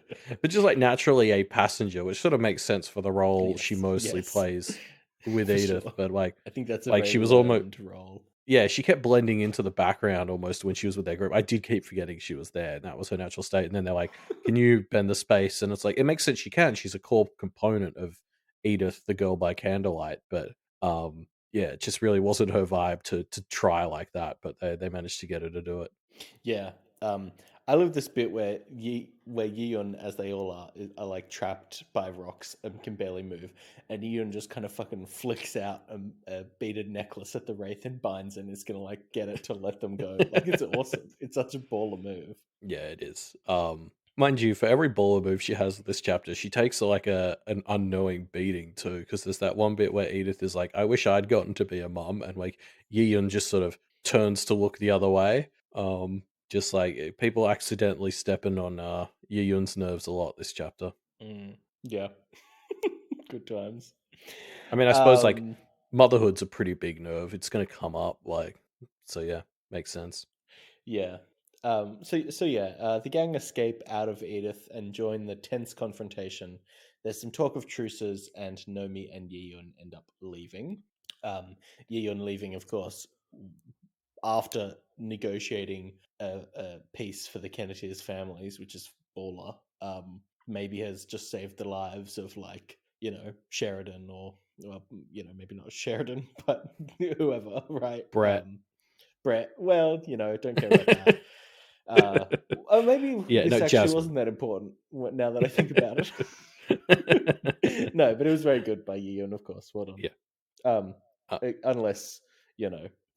just like naturally a passenger, which sort of makes sense for the role she mostly plays with Edith. Sure. But like I think that's a like very she was almost role. Yeah, she kept blending into the background almost when she was with their group. I did keep forgetting she was there, and that was her natural state. And then they're like, "Can you bend the space?" And it's like it makes sense she can. She's a core component of Edith, the girl by candlelight. But yeah, it just really wasn't her vibe to try like that. But they managed to get her to do it. Yeah. I love this bit where Yeon, as they all are like trapped by rocks and can barely move, and Yeon just kind of fucking flicks out a beaded necklace at the wraith and binds, and is gonna like get it to let them go. Like it's awesome. It's such a baller move. Yeah, it is. Mind you, for every baller move she has this chapter, she takes like an unknowing beating too. Because there's that one bit where Edith is like, "I wish I'd gotten to be a mum," and like Yeon just sort of turns to look the other way. Just like people accidentally stepping on Yeon's nerves a lot this chapter. Yeah. Good times. I mean, I suppose like motherhood's a pretty big nerve. It's going to come up, like, so yeah, makes sense. Yeah. The gang escape out of Edith and join the tense confrontation. There's some talk of truces, and Nomi and Yeon end up leaving. Yeon leaving, of course, after negotiating a peace for the Kenneteers families, which is baller. Maybe has just saved the lives of like Sheridan or maybe not Sheridan, but whoever, right? Brett. Well, don't care about that. Maybe this actually Jasmine. wasn't that important now that I think about it. No, but it was very good by Yeon, of course. Well done. Yeah. Unless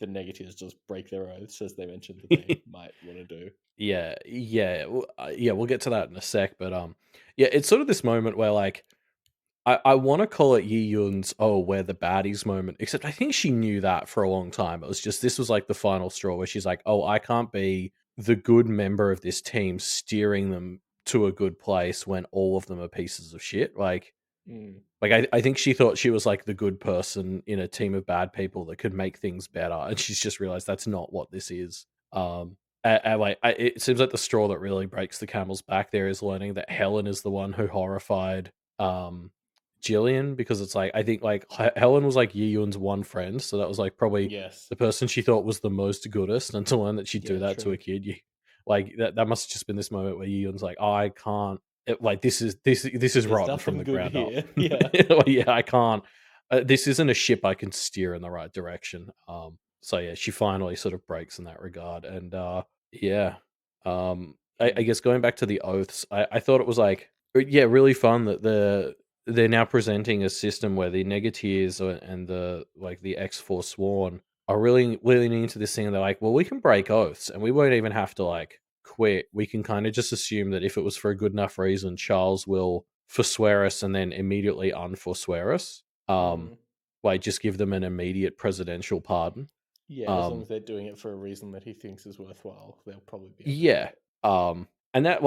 the Negatives just break their oaths, as they mentioned that they might want to do. Yeah, we'll get to that in a sec, but yeah, it's sort of this moment where like I want to call it Yi Yun's we're the baddies moment, except I think she knew that for a long time. It was just this was like the final straw where she's like, oh, I can't be the good member of this team steering them to a good place when all of them are pieces of shit. Like I think she thought she was like the good person in a team of bad people that could make things better, and she's just realized that's not what this is. It seems like the straw that really breaks the camel's back there is learning that Helen is the one who horrified Jillian, because it's like I think like Helen was like Yi Yun's one friend, so that was like probably Yes. the person she thought was the most goodest, and to learn that she'd do that to true. a kid, like that must have just been this moment where Yi Yun's like, oh, I can't. This is There's rotten from nothing the good ground here. up. Yeah. Yeah, I can't. This isn't a ship I can steer in the right direction. So yeah, she finally sort of breaks in that regard, and yeah. I guess going back to the oaths, I thought it was like really fun that they're now presenting a system where the Negatiers and the X-Forsworn are really leaning into this thing, and they're like, well, we can break oaths and we won't even have to like quit. We can kind of just assume that if it was for a good enough reason, Charles will forswear us and then immediately unforswear us. Like just give them an immediate presidential pardon. Yeah, as long as they're doing it for a reason that he thinks is worthwhile, they'll probably be okay. Yeah. And that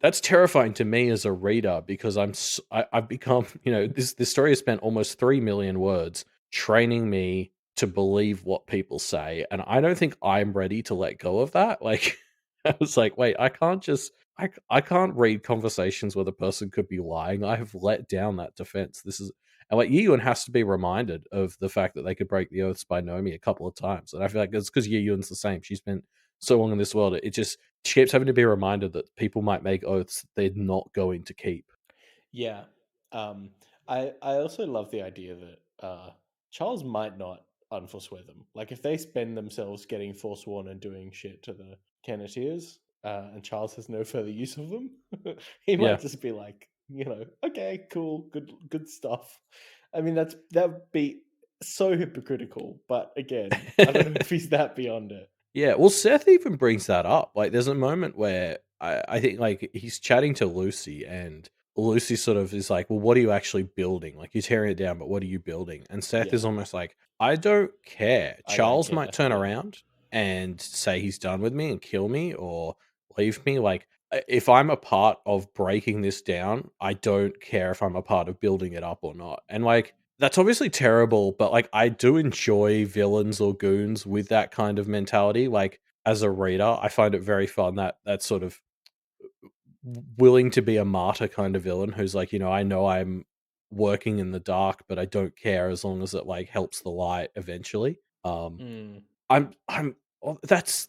that's terrifying to me as a reader, because I've become, this story has spent almost 3 million words training me to believe what people say, and I don't think I'm ready to let go of that. Like I was like, wait, I can't read conversations where the person could be lying. I have let down that defense. And like Yi Yun has to be reminded of the fact that they could break the oaths by Nomi a couple of times, and I feel like it's because Yi Yun's the same. She spent so long in this world, she keeps having to be reminded that people might make oaths they're not going to keep. Yeah. I also love the idea that Charles might not unforswear them. Like if they spend themselves getting forsworn and doing shit to the Kenneteers, and Charles has no further use of them, he might just be like, okay, cool, good stuff. I mean, that would be so hypocritical, but again, I don't know if he's that beyond it. Yeah, well, Seth even brings that up. Like, there's a moment where I think, like, he's chatting to Lucy, and Lucy sort of is like, well, what are you actually building? Like, you're tearing it down, but what are you building? And Seth is almost like, I don't care. Charles might turn around and say he's done with me and kill me or leave me. Like, if I'm a part of breaking this down, I don't care if I'm a part of building it up or not. And, like, that's obviously terrible, but like I do enjoy villains or goons with that kind of mentality. Like as a reader, I find it very fun that sort of willing to be a martyr kind of villain who's like, I know I'm working in the dark, but I don't care as long as it like helps the light eventually. That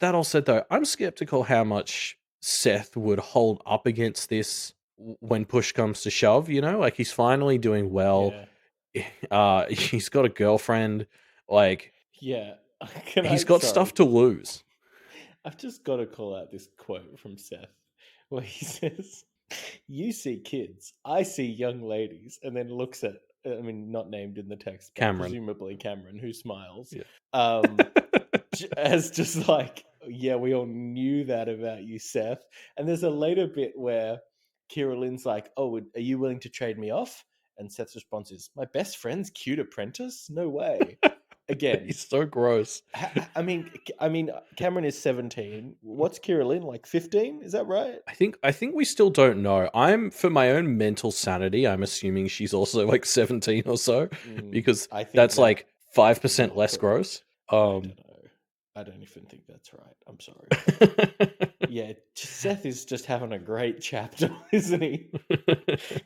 all said though, I'm skeptical how much Seth would hold up against this when push comes to shove, like he's finally doing well. Yeah. He's got a girlfriend. Like, he's got stuff to lose. I've just got to call out this quote from Seth where he says, "You see kids, I see young ladies," and then looks at, I mean, not named in the text, but Cameron. presumably Cameron, who smiles. Yeah. As just like, yeah, we all knew that about you, Seth. And there's a later bit where Kira Lynn's like, oh, are you willing to trade me off? And Seth's response is, my best friend's cute apprentice? No way. Again. He's so gross. I mean, Cameron is 17. What's Kira Lynn, like 15? Is that right? I think we still don't know. For my own mental sanity, I'm assuming she's also like 17 or so, because that's like 5% less gross. I don't know. I don't even think that's right. I'm sorry. Yeah, Seth is just having a great chapter, isn't he?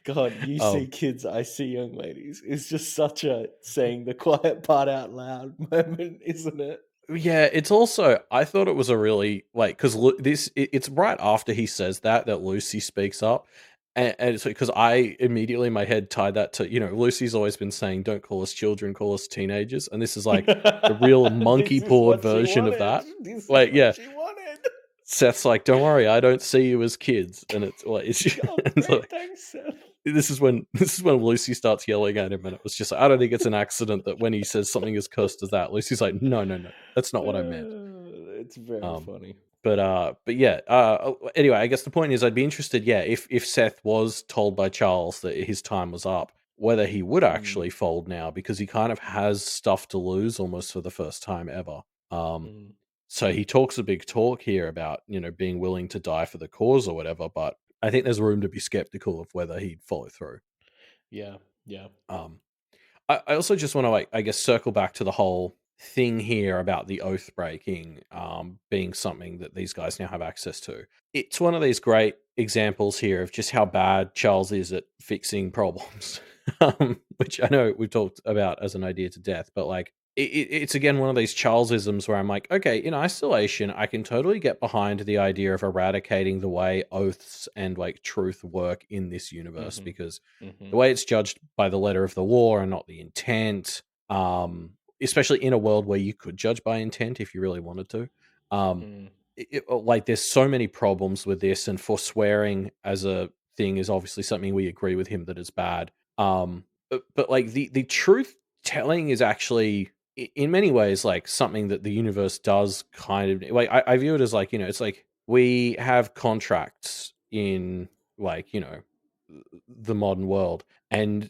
God, you see kids, I see young ladies. It's just such a saying the quiet part out loud moment, isn't it? Yeah, it's also, I thought it was a really, like, because it's right after he says that Lucy speaks up. And it's because I immediately in my head tied that to, Lucy's always been saying, don't call us children, call us teenagers. And this is like the real monkey-pawed version of that. Like, yeah. Seth's like, don't worry, I don't see you as kids. And it's like, thanks, Seth. this is when Lucy starts yelling at him, and it was just I don't think it's an accident that when he says something as cursed as that, Lucy's like, no, that's not what I meant. It's very funny. But yeah. Anyway, I guess the point is, I'd be interested, if Seth was told by Charles that his time was up, whether he would actually fold now, because he kind of has stuff to lose almost for the first time ever. So he talks a big talk here about being willing to die for the cause or whatever, but I think there's room to be skeptical of whether he'd follow through. Yeah. I also just want to, I guess, circle back to the whole thing here about the oath breaking being something that these guys now have access to. It's one of these great examples here of just how bad Charles is at fixing problems, which I know we've talked about as an idea to death, but like it's again one of these Charlesisms where I'm like, okay, in isolation, I can totally get behind the idea of eradicating the way oaths and like truth work in this universe, because the way it's judged by the letter of the law and not the intent, especially in a world where you could judge by intent if you really wanted to. Like there's so many problems with this, and forswearing as a thing is obviously something we agree with him that is bad. But like the truth telling is actually in many ways like something that the universe does kind of like. I view it as like, it's like we have contracts in like, the modern world, and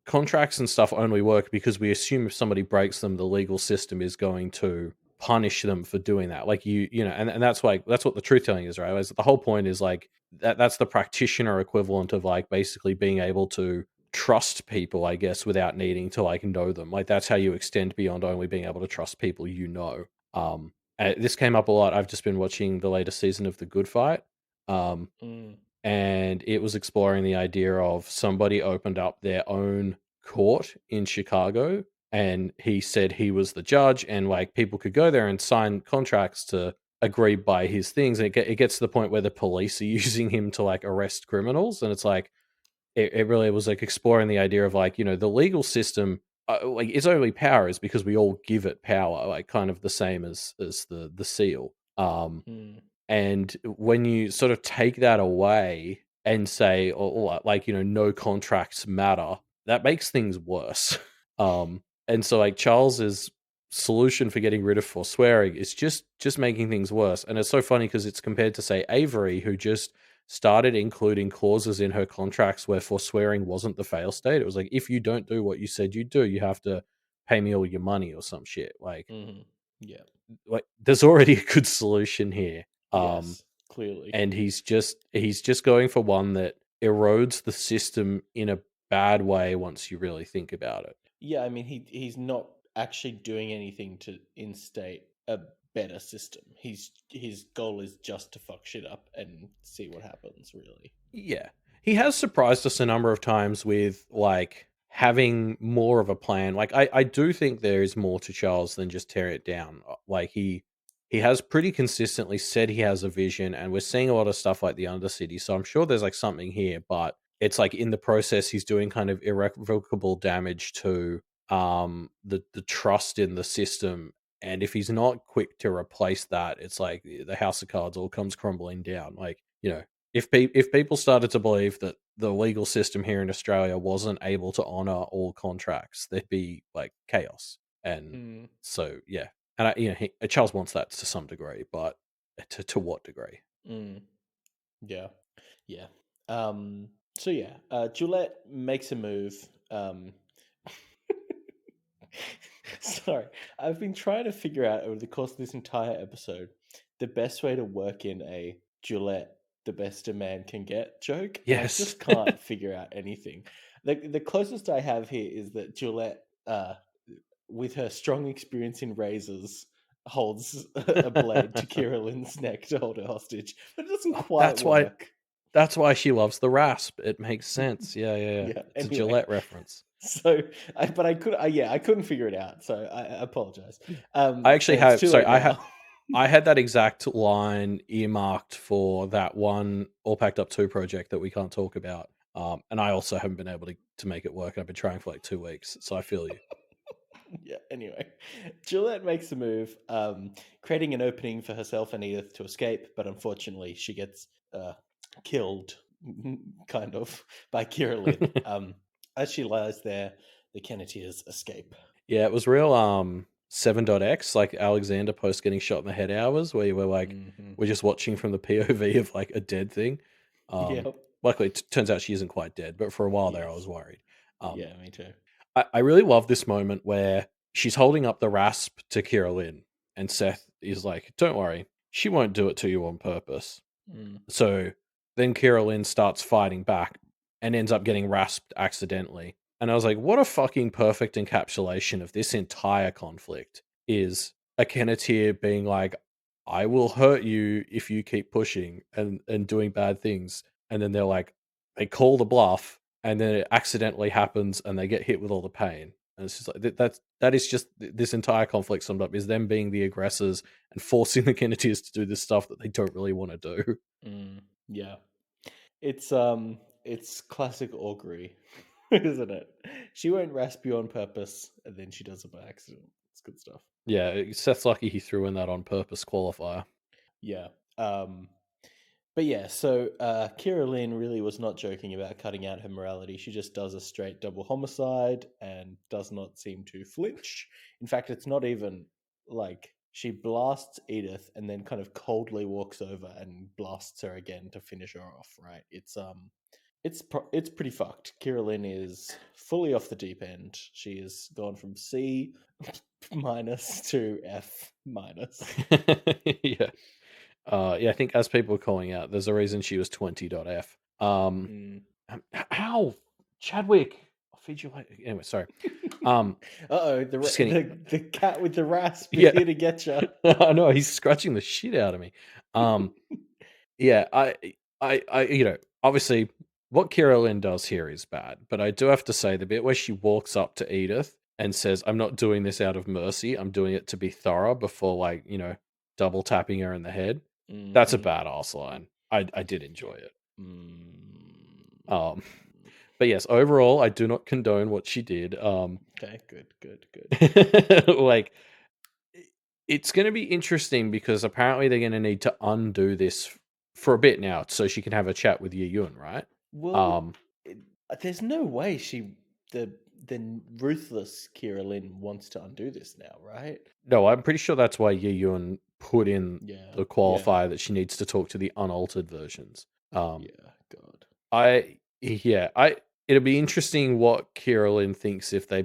contracts and stuff only work because we assume if somebody breaks them, the legal system is going to punish them for doing that. Like and that's like that's what the truth telling is, right? The whole point is like that's the practitioner equivalent of like basically being able to trust people, I guess, without needing to like know them. Like that's how you extend beyond only being able to trust people. This came up a lot. I've just been watching the latest season of The Good Fight. And it was exploring the idea of somebody opened up their own court in Chicago, and he said he was the judge, and like people could go there and sign contracts to agree by his things, and it gets to the point where the police are using him to like arrest criminals, and it's like it really was like exploring the idea of like, the legal system, like its only power is because we all give it power, like kind of the same as the seal. And when you sort of take that away and say, or like, no contracts matter, that makes things worse. And so like Charles's solution for getting rid of forswearing is just making things worse. And it's so funny because it's compared to say Avery, who just started including clauses in her contracts where forswearing wasn't the fail state. It was like, if you don't do what you said you do, you have to pay me all your money or some shit. Like, like there's already a good solution here. Yes, clearly. And he's just going for one that erodes the system in a bad way once you really think about it. Yeah, I mean he's not actually doing anything to instate a better system. His goal is just to fuck shit up and see what happens, really. Yeah. He has surprised us a number of times with like having more of a plan. Like I do think there is more to Charles than just tear it down. Like he has pretty consistently said he has a vision, and we're seeing a lot of stuff like the Undercity. So I'm sure there's like something here, but it's like in the process he's doing kind of irrevocable damage to the trust in the system. And if he's not quick to replace that, it's like the house of cards all comes crumbling down. Like, if people started to believe that the legal system here in Australia wasn't able to honor all contracts, there'd be like chaos. And so, yeah. And Charles wants that to some degree, but to what degree? Yeah. So yeah, Julette makes a move. Sorry, I've been trying to figure out over the course of this entire episode the best way to work in a Julette, the best a man can get joke. Yes. I just can't figure out anything. The closest I have here is that Julette, with her strong experience in razors, holds a blade to Kira Lynn's neck to hold her hostage, but it doesn't quite work. That's why she loves the rasp. It makes sense. Yeah. It's a Gillette reference. So, I couldn't figure it out. So I apologize. I actually have. Sorry, I had that exact line earmarked for that one All Packed Up 2 project that we can't talk about. And I also haven't been able to make it work. I've been trying for like 2 weeks, so I feel you. Yeah, anyway, Julette makes a move, creating an opening for herself and Edith to escape, but unfortunately she gets killed kind of, by Kira Lynn. As she lies there, the Kenneteers escape. Yeah, it was real 7.x, like Alexander post getting shot in the head hours, where you were like, we're just watching from the POV of like a dead thing. Yep. Luckily, it turns out she isn't quite dead, but for a while there, I Yes. was worried. Yeah, me too. I really love this moment where she's holding up the rasp to Kira Lynn, and Seth is like, don't worry, she won't do it to you on purpose. So then Kira Lynn starts fighting back and ends up getting rasped accidentally. And I was like, what a fucking perfect encapsulation of this entire conflict is a Kenneteer being like, I will hurt you if you keep pushing and doing bad things. And then they're like, they call the bluff, and then it accidentally happens and they get hit with all the pain. And it's just like, that is just this entire conflict summed up, is them being the aggressors and forcing the Kenneteers to do this stuff that they don't really want to do. Yeah. It's classic augury, isn't it? She won't rasp you on purpose, and then she does it by accident. It's good stuff. Yeah, Seth's lucky he threw in that on purpose qualifier. Yeah. But yeah, so Kira Lynn really was not joking about cutting out her morality. She just does a straight double homicide and does not seem to flinch. In fact, it's not even like she blasts Edith and then kind of coldly walks over and blasts her again to finish her off, right? It's pretty fucked. Kira Lynn is fully off the deep end. She has gone from C minus to F minus. Yeah. Yeah, I think as people were calling out, there's a reason she was 20.f. Ow! Chadwick! I'll feed you later. Anyway, sorry. The cat with the rasp is Yeah. here to get you. I know, he's scratching the shit out of me. Yeah, I you know, obviously what Kira Lynn does here is bad, but I do have to say the bit where she walks up to Edith and says, I'm not doing this out of mercy, I'm doing it to be thorough, before, like, you know, double tapping her in the head. That's a badass line. I did enjoy it. But yes, overall, I do not condone what she did. Okay, good. Like, it's going to be interesting because apparently they're going to need to undo this for a bit now, so she can have a chat with Yi Yun, right? Well, there's no way the ruthless Kira Lynn wants to undo this now, right? No, I'm pretty sure that's why Yi Yun put in the qualifier that she needs to talk to the unaltered versions. God. It'll be interesting what Kira Lynn thinks if they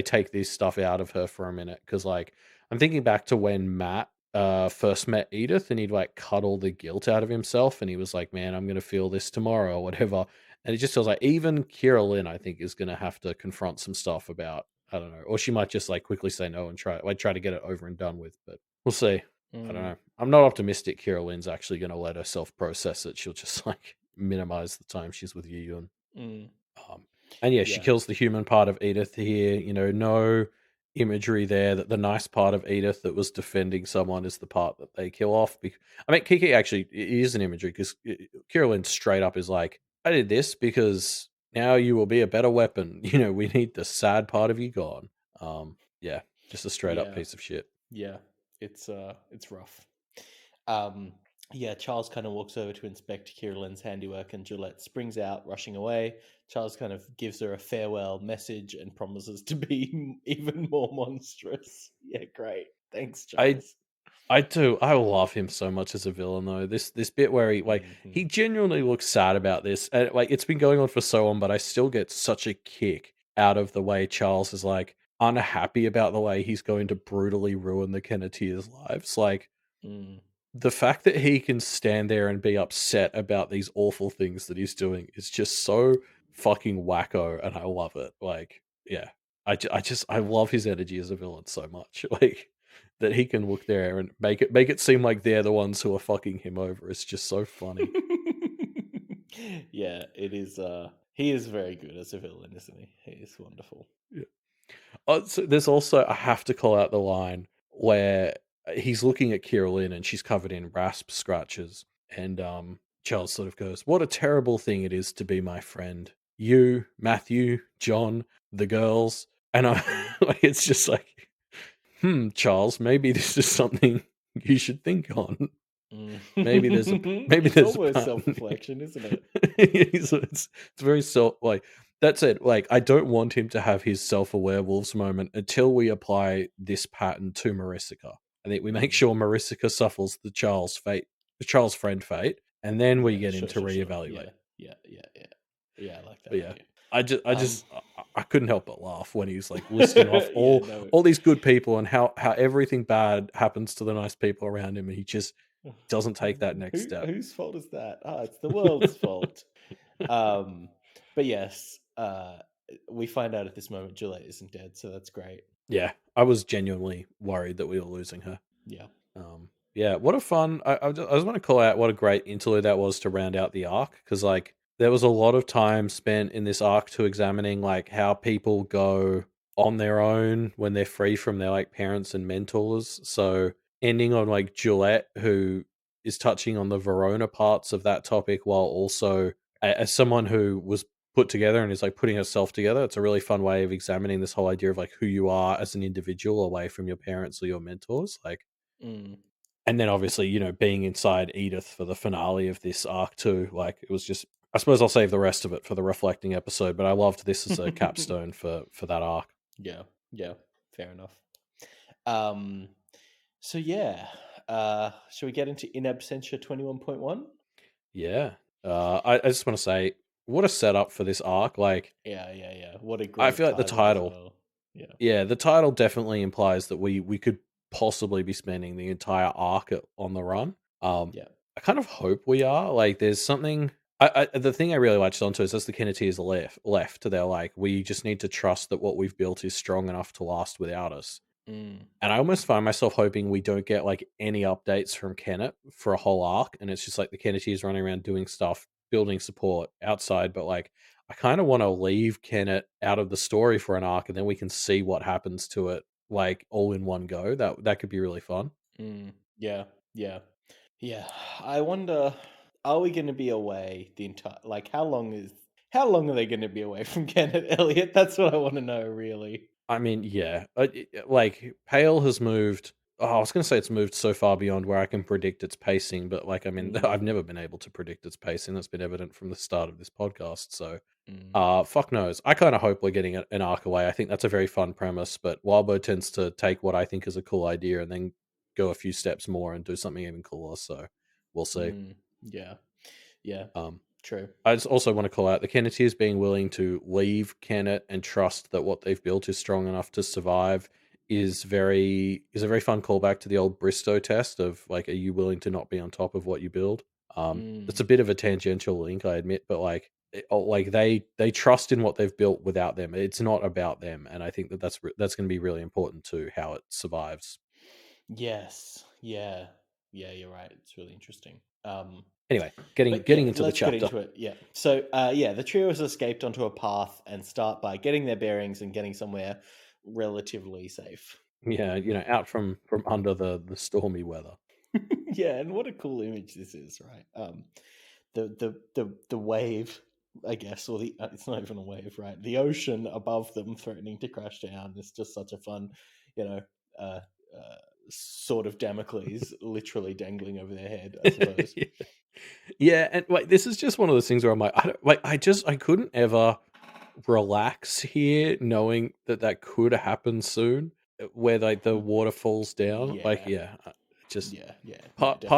take this stuff out of her for a minute, because like I'm thinking back to when Matt first met Edith and he'd like cut all the guilt out of himself and he was like, man, I'm gonna feel this tomorrow or whatever. And it just feels like even Kira Lynn, I think, is gonna have to confront some stuff about, I don't know, or she might just like quickly say no and try to get it over and done with, but we'll see. I don't know. I'm not optimistic Kira Lynn's actually going to let herself process it. She'll just like minimize the time she's with Yi Yun. And she kills the human part of Edith here. You know, no imagery there that the nice part of Edith that was defending someone is the part that they kill off. I mean, Kiki actually, it is an imagery because Kira Lynn straight up is like, I did this because now you will be a better weapon. You know, we need the sad part of you gone. Just a straight up piece of shit. Yeah, it's rough. Charles kind of walks over to inspect Kira Lynn's handiwork, and Julette springs out, rushing away. Charles kind of gives her a farewell message and promises to be even more monstrous. Yeah, great. Thanks, Charles. I do. I love him so much as a villain, though. This bit where he genuinely looks sad about this, and like it's been going on for so long, but I still get such a kick out of the way Charles is like unhappy about the way he's going to brutally ruin the Kenneteers' lives. Like the fact that he can stand there and be upset about these awful things that he's doing is just so fucking wacko, and I love it. Like, yeah, I love his energy as a villain so much. Like that he can look there and make it seem like they're the ones who are fucking him over. It's just so funny. Yeah, it is. He is very good as a villain, isn't he? He is wonderful. Yeah. So there's also, I have to call out the line where he's looking at Kira Lynn and she's covered in rasp scratches, and Charles sort of goes, "What a terrible thing it is to be my friend. You, Matthew, John, the girls," and it's just like, Charles, maybe this is something you should think on. Maybe there's a it's there's a almost pattern. self-reflection, isn't it? it's very that's it. Like, I don't want him to have his self-aware wolves moment until we apply this pattern to Marisica. I think we make sure Marisica suffers the Charles friend fate, and then we get him to reevaluate. Yeah, I like that. But yeah, idea. I just I couldn't help but laugh when he's like listing off all these good people and how everything bad happens to the nice people around him, and he just doesn't take that next step. Whose fault is that? It's the world's fault. But yes, we find out at this moment Julette isn't dead, so that's great. Yeah, I was genuinely worried that we were losing her. Yeah. Yeah, what a fun. I just want to call out what a great interlude that was to round out the arc, because like there was a lot of time spent in this arc to examining like how people go on their own when they're free from their like parents and mentors. So ending on like Julette, who is touching on the Verona parts of that topic, while also as someone who was put together and is like putting herself together. It's a really fun way of examining this whole idea of like who you are as an individual away from your parents or your mentors. Like, and then obviously, you know, being inside Edith for the finale of this arc too. Like, it was just, I suppose I'll save the rest of it for the reflecting episode, but I loved this as a capstone for that arc. Yeah, fair enough. So yeah, shall we get into In Absentia 21.1? Yeah. I just want to say, what a setup for this arc. Like, yeah. What a great I feel like the title, well. Yeah, the title definitely implies that we could possibly be spending the entire arc on the run. I kind of hope we are. Like, there's something. The thing I really latched onto is as the Kenneteers left, they're like, we just need to trust that what we've built is strong enough to last without us. And I almost find myself hoping we don't get like any updates from Kennet for a whole arc, and it's just like the Kenneteers running around doing stuff, building support outside. But like, I kind of want to leave Kennet out of the story for an arc, and then we can see what happens to it, like all in one go. That could be really fun. Yeah. I wonder, are we going to be away the entire? Like, how long are they going to be away from Kennet, Elliot? That's what I want to know, really. I mean, yeah, like Pale has moved. Oh, I was going to say it's moved so far beyond where I can predict its pacing, but like, I mean, I've never been able to predict its pacing. That's been evident from the start of this podcast. So, fuck knows. I kind of hope we're getting an arc away. I think that's a very fun premise, but Wildbow tends to take what I think is a cool idea and then go a few steps more and do something even cooler. So, we'll see. Yeah. True. I just also want to call out the Kenneteers being willing to leave Kennet and trust that what they've built is strong enough to survive is a very fun callback to the old Bristow test of like, are you willing to not be on top of what you build? It's a bit of a tangential link, I admit, but like they trust in what they've built without them. It's not about them, and I think that's going to be really important to how it survives. Yes. Yeah. You're right. It's really interesting. Anyway, getting into the chapter. Get into it. Yeah. So, the trio has escaped onto a path and start by getting their bearings and getting somewhere relatively safe. Yeah, you know, out from under the stormy weather. Yeah, and what a cool image this is, right? The wave, I guess, or it's not even a wave, right? The ocean above them threatening to crash down is just such a fun, sort of Damocles literally dangling over their head, I suppose. Yeah, and like this is just one of those things where I'm like, I couldn't ever relax here, knowing that could happen soon, where like the water falls down. Part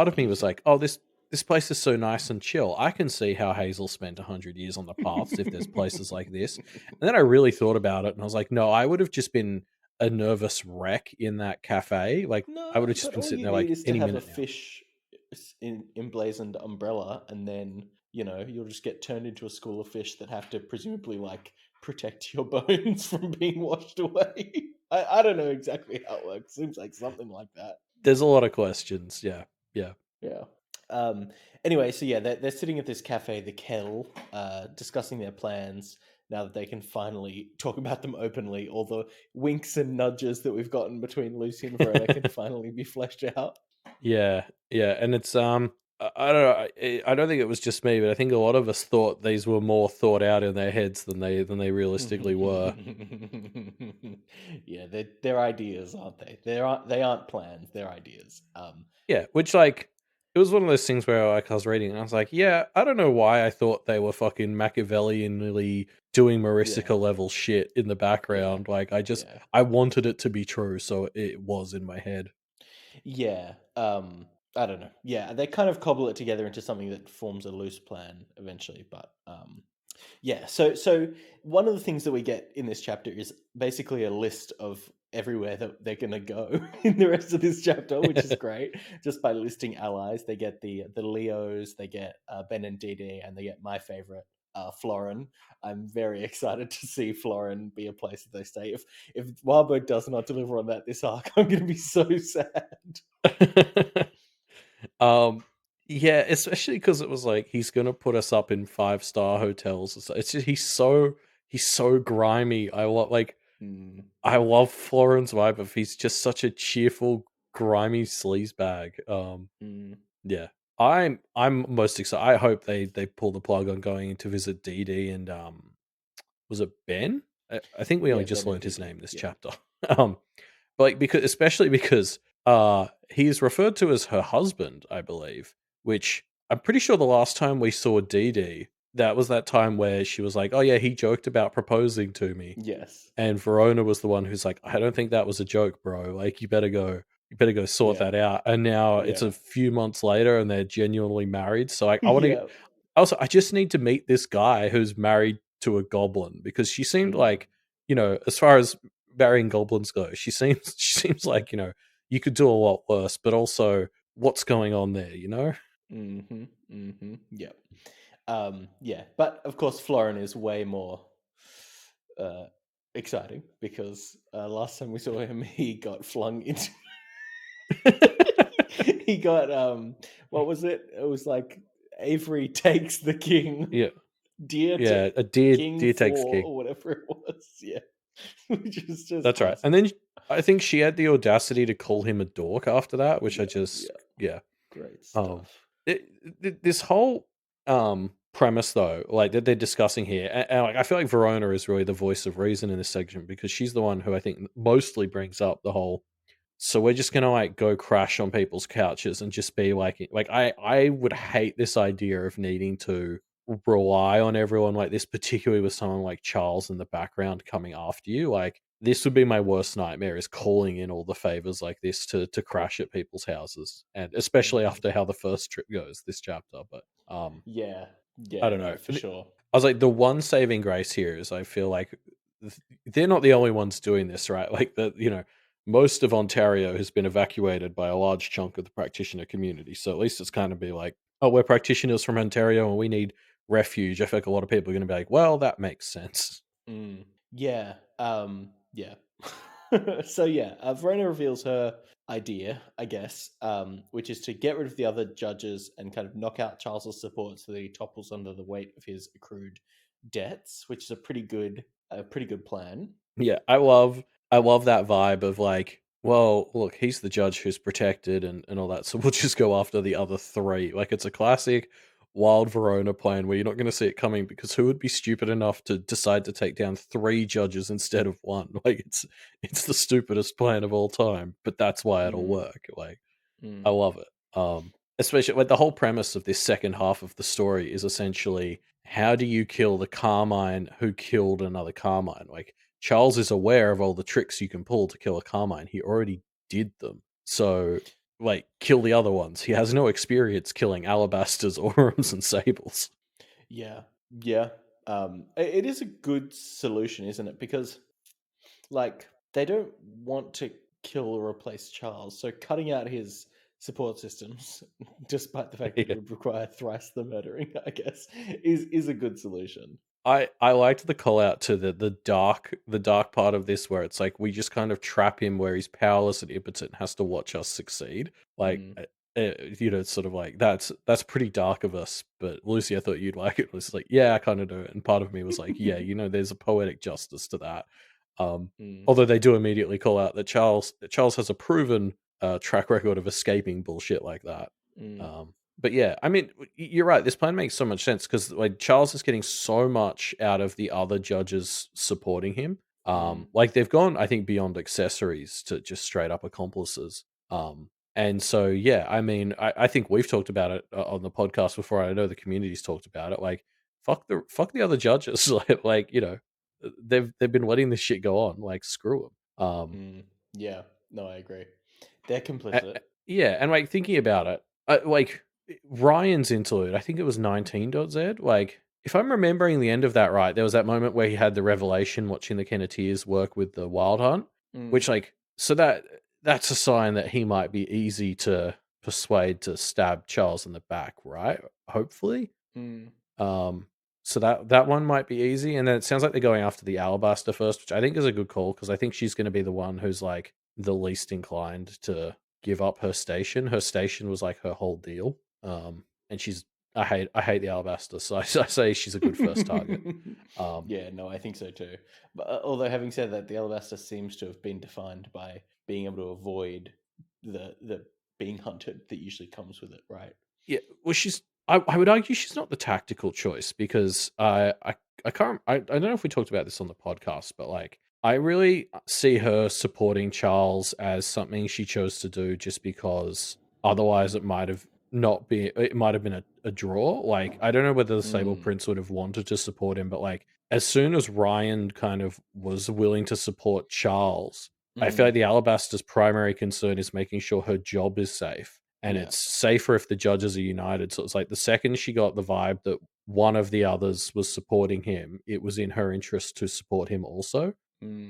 of me was like, oh, this place is so nice and chill. I can see how Hazel spent 100 years on the paths if there's places like this. And then I really thought about it, and I was like, no, I would have just been a nervous wreck in that cafe. Like, I would have just been sitting there like any minute. A fish emblazoned umbrella, and then you'll just get turned into a school of fish that have to presumably like protect your bones from being washed away. I don't know exactly how it works. Seems like something like that. There's a lot of questions. Yeah. Anyway, so yeah, they're sitting at this cafe, the Kettle, discussing their plans. Now that they can finally talk about them openly, all the winks and nudges that we've gotten between Lucy and Verona can finally be fleshed out. Yeah, and it's I don't know. I don't think it was just me, but I think a lot of us thought these were more thought out in their heads than they realistically were. Yeah, they're ideas, aren't they? They aren't plans. They're ideas. Yeah, which like it was one of those things where like I was reading and I was like, yeah, I don't know why I thought they were fucking Machiavellianly doing Marisica level shit in the background. Like I wanted it to be true, so it was in my head. Yeah. I don't know. Yeah, they kind of cobble it together into something that forms a loose plan eventually, but yeah. So one of the things that we get in this chapter is basically a list of everywhere that they're going to go in the rest of this chapter, which is great. Just by listing allies, they get the Leos, they get Ben and Dee, and they get my favorite, Florin. I'm very excited to see Florin be a place that they stay. If Wildberg does not deliver on that this arc, I'm going to be so sad. Yeah, especially because it was like he's gonna put us up in 5-star hotels. It's just, he's so grimy. I love Florin's vibe of he's just such a cheerful, grimy sleazebag. Yeah, I'm most excited. I hope they pull the plug on going to visit Dee and was it Ben? I think we only just Ben and learned his Dee, name this yeah. chapter. But like because he's referred to as her husband, I believe, which I'm pretty sure the last time we saw Dee, that was that time where she was like, "Oh yeah, he joked about proposing to me." Yes. And Verona was the one who's like, "I don't think that was a joke, bro. Like you better go sort that out." And now it's a few months later and they're genuinely married. So I want to also I just need to meet this guy who's married to a goblin because she seemed like, as far as marrying goblins go, she seems like, you could do a lot worse, but also what's going on there, Yep. Yeah, but of course Florin is way more exciting because last time we saw him he got flung into he got what was it? It was like Avery takes the king. Yeah. Deer a deer king takes 4 king. or whatever it was. Yeah. Which is just That's awesome. right. And then I think she had the audacity to call him a dork after that, which Great stuff. This whole premise though, like that they're discussing here, and like I feel like Verona is really the voice of reason in this section because she's the one who I think mostly brings up the whole. So we're just gonna like go crash on people's couches and just be like I would hate this idea of needing to rely on everyone like this, particularly with someone like Charles in the background coming after you. Like this would be my worst nightmare is calling in all the favors like this to crash at people's houses, and especially after how the first trip goes this chapter. But yeah, I don't know. no, for sure. I was like, the one saving grace here is I feel like they're not the only ones doing this, right? Like most of Ontario has been evacuated by a large chunk of the practitioner community. So at least it's kind of be like, oh, we're practitioners from Ontario and we need refuge. I feel like a lot of people are going to be like, well, that makes sense. Yeah. Yeah. So yeah, Verona reveals her idea, I guess, which is to get rid of the other judges and kind of knock out Charles's support so that he topples under the weight of his accrued debts, which is a pretty good plan. Yeah, I love that vibe of like, well, look, he's the judge who's protected and all that, so we'll just go after the other three. Like it's a classic Wild Verona plan where you're not going to see it coming because who would be stupid enough to decide to take down 3 judges instead of 1? Like it's the stupidest plan of all time, but that's why it'll work. Like I love it. Especially like the whole premise of this second half of the story is essentially how do you kill the Carmine who killed another Carmine? Like Charles is aware of all the tricks you can pull to kill a Carmine. He already did them. So like kill the other ones. He has no experience killing alabasters, orums, and sables. Yeah. It is a good solution, isn't it? Because like they don't want to kill or replace Charles, so cutting out his support systems, despite the fact that it would require thrice the murdering, I guess, is a good solution. I liked the call out to the dark part of this where it's like we just kind of trap him where he's powerless and impotent and has to watch us succeed. Like it's sort of like that's pretty dark of us. But Lucy, I thought you'd like it. It was like, yeah, I kind of do it. And part of me was like, yeah, there's a poetic justice to that. Although they do immediately call out that Charles has a proven track record of escaping bullshit like that. But yeah, I mean, you're right. This plan makes so much sense because like Charles is getting so much out of the other judges supporting him. Like they've gone, I think, beyond accessories to just straight up accomplices. And so, yeah, I mean, I think we've talked about it on the podcast before. I know the community's talked about it. Like, fuck the other judges. like they've been letting this shit go on. Like, screw them. Yeah, no, I agree. They're A- complicit. yeah, and like thinking about it, like Ryan's interlude, I think it was 19.Z. Like, if I'm remembering the end of that right, there was that moment where he had the revelation watching the Kenneteers work with the Wild Hunt, which like so that's a sign that he might be easy to persuade to stab Charles in the back, right? Hopefully. Um, so that one might be easy, and then it sounds like they're going after the Alabaster first, which I think is a good call because I think she's going to be the one who's like the least inclined to give up her station. Her station was like her whole deal. And she's I hate the Alabaster, so I say she's a good first target. Yeah, no, I think so too. But although having said that, the Alabaster seems to have been defined by being able to avoid the being hunted that usually comes with it, right? Yeah, well, I would argue she's not the tactical choice because I can't I don't know if we talked about this on the podcast, but like I really see her supporting Charles as something she chose to do just because otherwise it might have not been it might have been a draw. Like I don't know whether the Sable Prince would have wanted to support him, but like as soon as Ryan kind of was willing to support Charles, I feel like the Alabaster's primary concern is making sure her job is safe. And it's safer if the judges are united. So it's like the second she got the vibe that one of the others was supporting him, it was in her interest to support him also.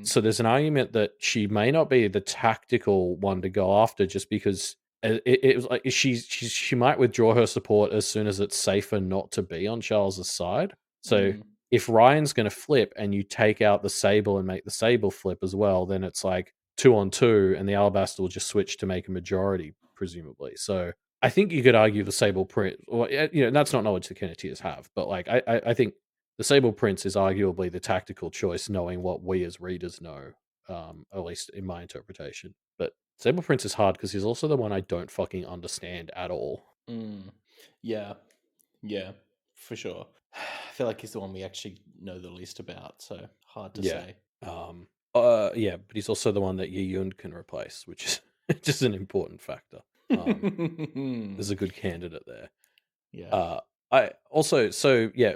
So there's an argument that she may not be the tactical one to go after just because it was like she might withdraw her support as soon as it's safer not to be on Charles's side. So if Ryan's going to flip and you take out the Sable and make the Sable flip as well, then it's like 2-on-2 and the Alabaster will just switch to make a majority, presumably. So I think you could argue the Sable Prince, or that's not knowledge the Kenneteers have, but like I think the Sable Prince is arguably the tactical choice, knowing what we as readers know, at least in my interpretation. But Sable Prince is hard because he's also the one I don't fucking understand at all. Yeah, for sure. I feel like he's the one we actually know the least about, so hard to say. Yeah, but he's also the one that Yun can replace, which is just an important factor. There's a good candidate there. Yeah.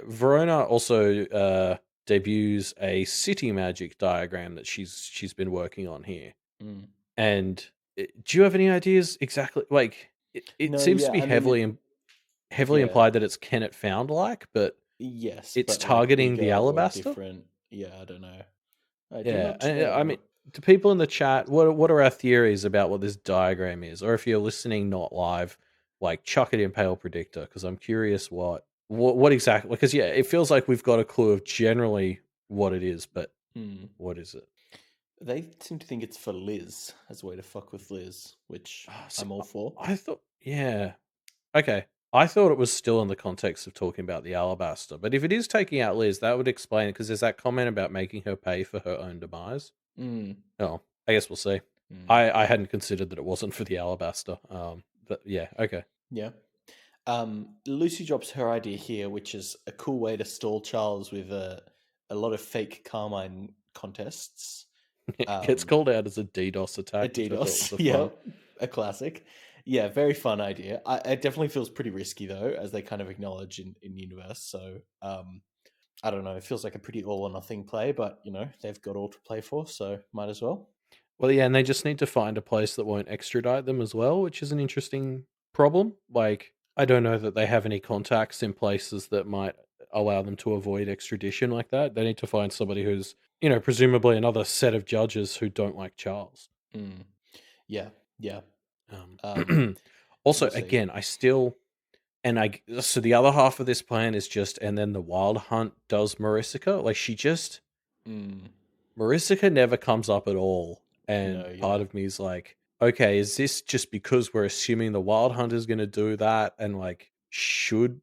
Verona also debuts a city magic diagram that she's been working on here. And do you have any ideas exactly? Like, it No, seems yeah, to be I mean, heavily implied that it's Kennet found like, but yes, it's but like targeting the bigger or Alabaster. different. Yeah, I don't know. I do Yeah, not and, know. I mean, to people in the chat, what are our theories about what this diagram is? Or if you're listening not live, like chuck it in Pale Predictor because I'm curious what exactly. Because yeah, it feels like we've got a clue of generally what it is, but what is it? They seem to think it's for Liz as a way to fuck with Liz, which I'm all for. I thought, yeah, okay. I thought it was still in the context of talking about the Alabaster, but if it is taking out Liz, that would explain it because there's that comment about making her pay for her own demise. Oh, I guess we'll see. I hadn't considered that it wasn't for the Alabaster. But yeah, okay. Yeah. Lucy drops her idea here, which is a cool way to stall Charles with a lot of fake Carmine contests. It gets called out as a DDoS attack. A DDoS, yeah, a classic. Yeah, very fun idea. It definitely feels pretty risky though, as they kind of acknowledge in universe. So I don't know. It feels like a pretty all or nothing play, but they've got all to play for, so might as well. Well, yeah, and they just need to find a place that won't extradite them as well, which is an interesting problem. Like, I don't know that they have any contacts in places that might allow them to avoid extradition like that. They need to find somebody who's, presumably another set of judges who don't like Charles. Yeah. Also, we'll again, so the other half of this plan is just, and then the Wild Hunt does Marisica. Like, Marisica never comes up at all. And part of me is like, okay, is this just because we're assuming the Wild Hunt is going to do that? And like, should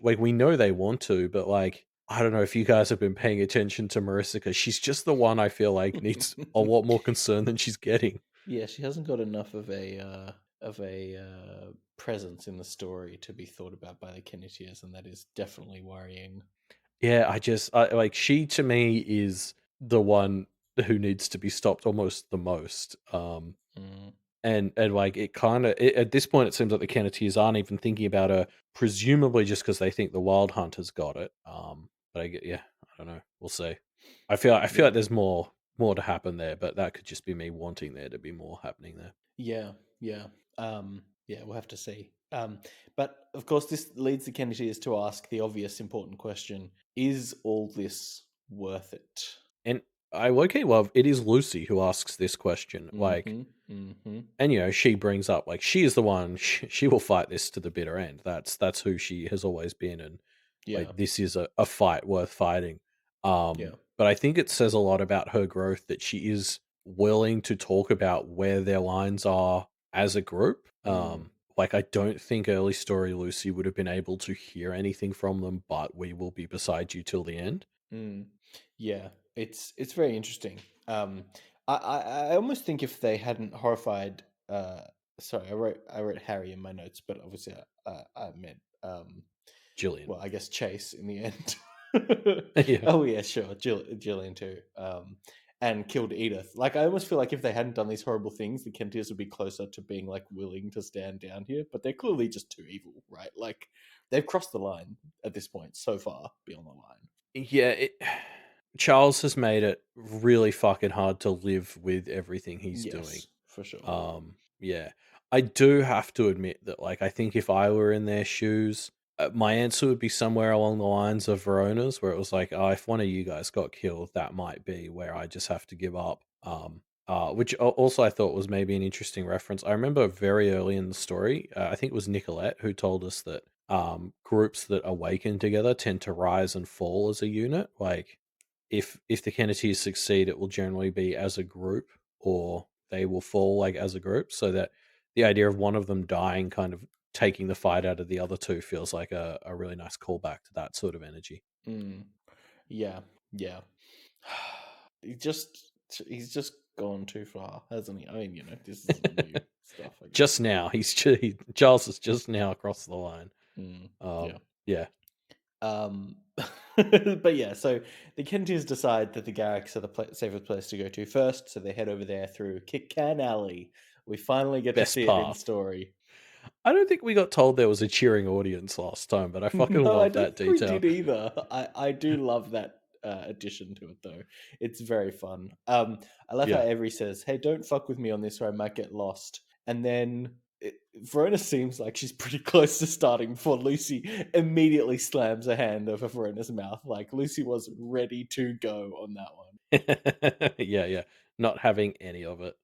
like, we know they want to, but like, I don't know if you guys have been paying attention to Marisica. She's just the one I feel like needs a lot more concern than she's getting. Yeah, she hasn't got enough of a presence in the story to be thought about by the Kenneteers, and that is definitely worrying. Yeah, like, she to me is the one who needs to be stopped almost the most. and like it kind of at this point it seems like the Kenneteers aren't even thinking about her, presumably just because they think the Wild Hunters got it. But I don't know. We'll see. I feel like there's more to happen there, but that could just be me wanting there to be more happening there. Yeah, yeah. We'll have to see. But of course, this leads the Kenneteers to ask the obvious important question: is all this worth it? And I low-key love it is Lucy who asks this question. Like, and she brings up like she is the one. She will fight this to the bitter end. That's who she has always been, and like this is a fight worth fighting. But I think it says a lot about her growth that she is willing to talk about where their lines are as a group. Like I don't think early story Lucy would have been able to hear anything from them, but we will be beside you till the end. Yeah, it's very interesting. I almost think if they hadn't horrified, sorry, I wrote Harry in my notes, but obviously I meant Gillian. Well, I guess Chase in the end. Yeah. Oh yeah, sure, Gillian too. And killed Edith. Like I almost feel like if they hadn't done these horrible things, the Kenneteers would be closer to being like willing to stand down here. But they're clearly just too evil, right? Like they've crossed the line at this point, so far beyond the line. Yeah, Charles has made it really fucking hard to live with everything he's doing. For sure. Yeah. I do have to admit that, like, I think if I were in their shoes, my answer would be somewhere along the lines of Verona's, where it was like, oh, if one of you guys got killed, that might be where I just have to give up. Which also I thought was maybe an interesting reference. I remember very early in the story, I think it was Nicolette who told us that groups that awaken together tend to rise and fall as a unit. Like, if the Kenneteers succeed, it will generally be as a group, or they will fall like as a group. So that the idea of one of them dying, kind of taking the fight out of the other two, feels like a really nice callback to that sort of energy. Yeah. He's just gone too far, hasn't he? I mean, this is new stuff. I guess. Just now, Charles is just now across the line. Yeah. But yeah, so the Kenneteers decide that the Garricks are the safest place to go to first, so they head over there through Kick Can Alley. We finally get to see it in story. I don't think we got told there was a cheering audience last time, but I fucking love that detail. I don't think we did either. I do love that addition to it, though. It's very fun. I love how Avery says, "Hey, don't fuck with me on this or I might get lost." And then Verona seems like she's pretty close to starting before Lucy immediately slams a hand over Verona's mouth. Like Lucy was ready to go on that one. Yeah. Not having any of it.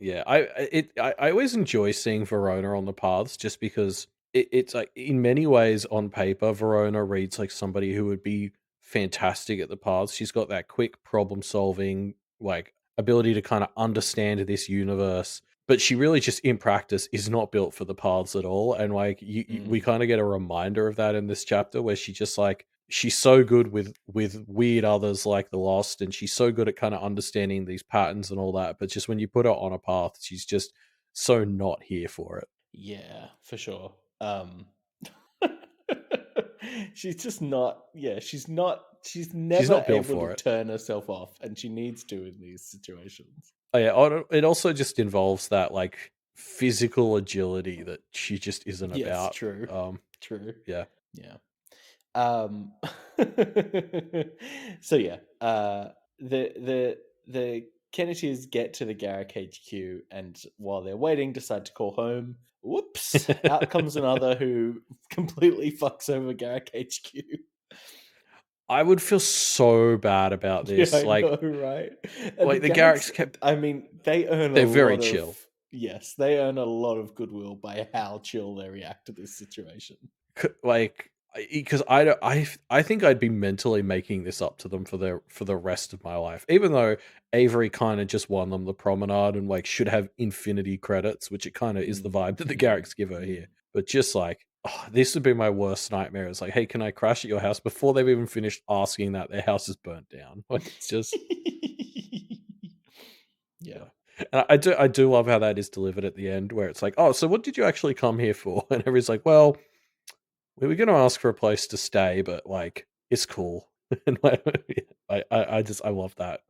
Yeah, I always enjoy seeing Verona on the paths just because it's like in many ways on paper, Verona reads like somebody who would be fantastic at the paths. She's got that quick problem solving, like ability to kind of understand this universe, but she really just in practice is not built for the paths at all. And like we kind of get a reminder of that in this chapter where she just like she's so good with weird others like the Lost, and she's so good at kind of understanding these patterns and all that, but just when you put her on a path, she's just so not here for it. Yeah, for sure. She's just not she's never able to turn herself off, and she needs to in these situations. Oh yeah, it also just involves that like physical agility that she just isn't about. True. Yeah. So yeah, the Kenneteers get to the Garrick HQ, and while they're waiting, decide to call home. Whoops! Out comes another who completely fucks over Garrick HQ. I would feel so bad about this. Yeah, I know, right? And like the Garricks kept. I mean, they're very chill. Yes, they earn a lot of goodwill by how chill they react to this situation. Like, because I think I'd be mentally making this up to them for the rest of my life, even though Avery kind of just won them the promenade and like should have infinity credits, which it kind of is the vibe that the Garricks give her here. But just like, this would be my worst nightmare. It's like, hey, can I crash at your house? Before they've even finished asking that, their house is burnt down. Like, it's just yeah. And I do love how that is delivered at the end, where it's like, oh, so what did you actually come here for? And everybody's like, well, we were going to ask for a place to stay, but like, it's cool. And I love that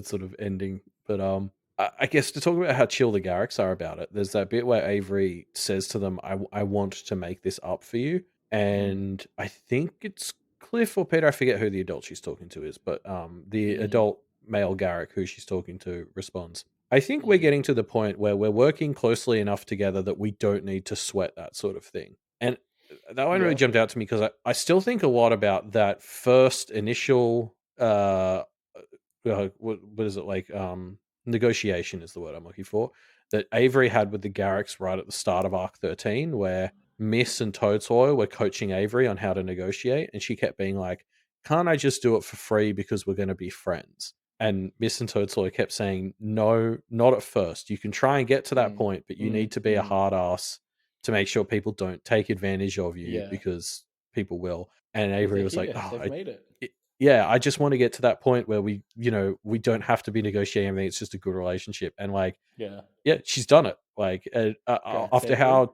sort of ending. But I guess to talk about how chill the Garricks are about it, there's that bit where Avery says to them, I want to make this up for you. And I think it's Cliff or Peter, I forget who the adult she's talking to is, but the adult male Garrick who she's talking to responds, I think we're getting to the point where we're working closely enough together that we don't need to sweat that sort of thing. And that one really jumped out to me because I still think a lot about that first initial what is it like negotiation is the word I'm looking for, that Avery had with the Garricks right at the start of Arc 13, where Miss and Toadstool were coaching Avery on how to negotiate, and she kept being like, can't I just do it for free because we're going to be friends? And Miss and Toadstool kept saying, no, not at first. You can try and get to that point, but you need to be a hard ass to make sure people don't take advantage of you because people will. And Avery was like, oh, they've made it. Yeah, I just want to get to that point where we don't have to be negotiating anything. It's just a good relationship. And like, she's done it. Like after how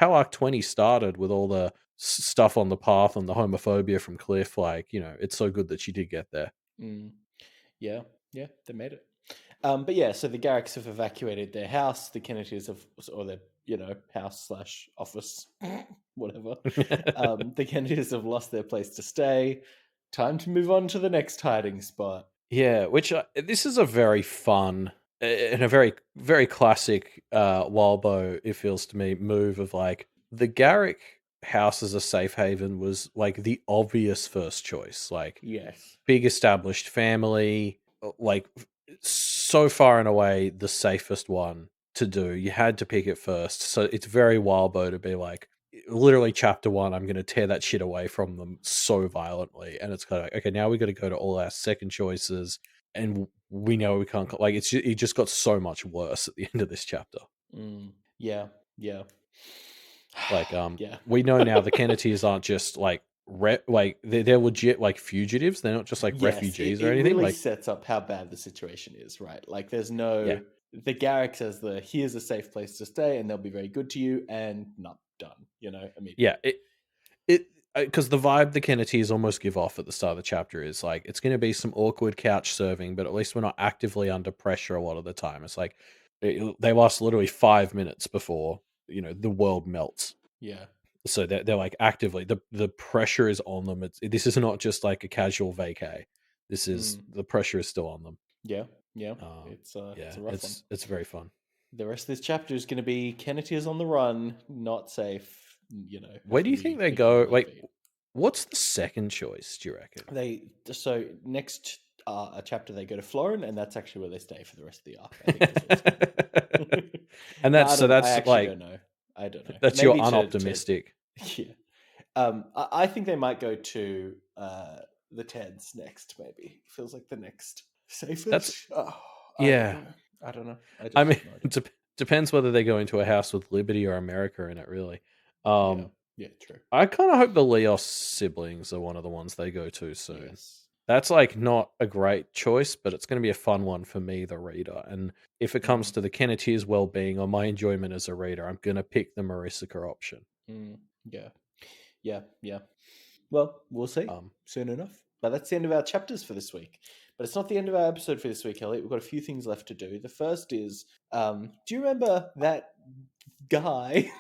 Arc 20 started with all the stuff on the path and the homophobia from Cliff, like, it's so good that she did get there. Yeah, they made it. But yeah, so the Garricks have evacuated their house. The Kenneteers have, or their house / office, whatever. The Kenneteers have lost their place to stay. Time to move on to the next hiding spot. Yeah, which this is a very fun and a very, very classic Wildbow, it feels to me, move of like the Garrick house as a safe haven was like the obvious first choice. Like, big established family, like so far and away the safest one to do. You had to pick it first. So it's very Wildbow to be like, literally chapter 1, I'm going to tear that shit away from them so violently. And it's kind of like, okay, now we got to go to all our second choices. And we know we can't, like, it just got so much worse at the end of this chapter. Yeah. Like, we know now the Kenneteers aren't just like, they're legit like fugitives. They're not just like refugees or anything. It really like, sets up how bad the situation is, right? Like, there's no the Garricks as here's a safe place to stay, and they'll be very good to you, and not done. Immediately. Yeah, it because the vibe the Kenneteers almost give off at the start of the chapter is like it's going to be some awkward couch serving, but at least we're not actively under pressure a lot of the time. It's like they last literally 5 minutes before the world melts. Yeah. So they're like actively the pressure is on them. This is not just like a casual vacay. This is the pressure is still on them. Yeah. It's a rough one. It's very fun. The rest of this chapter is going to be Kenneteers on the run, not safe. Where do you think they go? Like, what's the second choice? Do you reckon? So next a chapter they go to Florin, and that's actually where they stay for the rest of the arc. I think and that's I like don't know. I don't know. That's Maybe your unoptimistic. I think they might go to the Teds next. Maybe feels like the next safest. I don't know. I mean, it depends whether they go into a house with Liberty or America in it, really. Yeah, true. I kind of hope the Leos siblings are one of the ones they go to soon. Yes. That's like not a great choice, but it's going to be a fun one for me, the reader. And if it comes to the Kenneteers' well-being or my enjoyment as a reader, I'm going to pick the Marisica option. Yeah. Well, we'll see soon enough. But that's the end of our chapters for this week. But it's not the end of our episode for this week, Elliot. We've got a few things left to do. The first is, do you remember that guy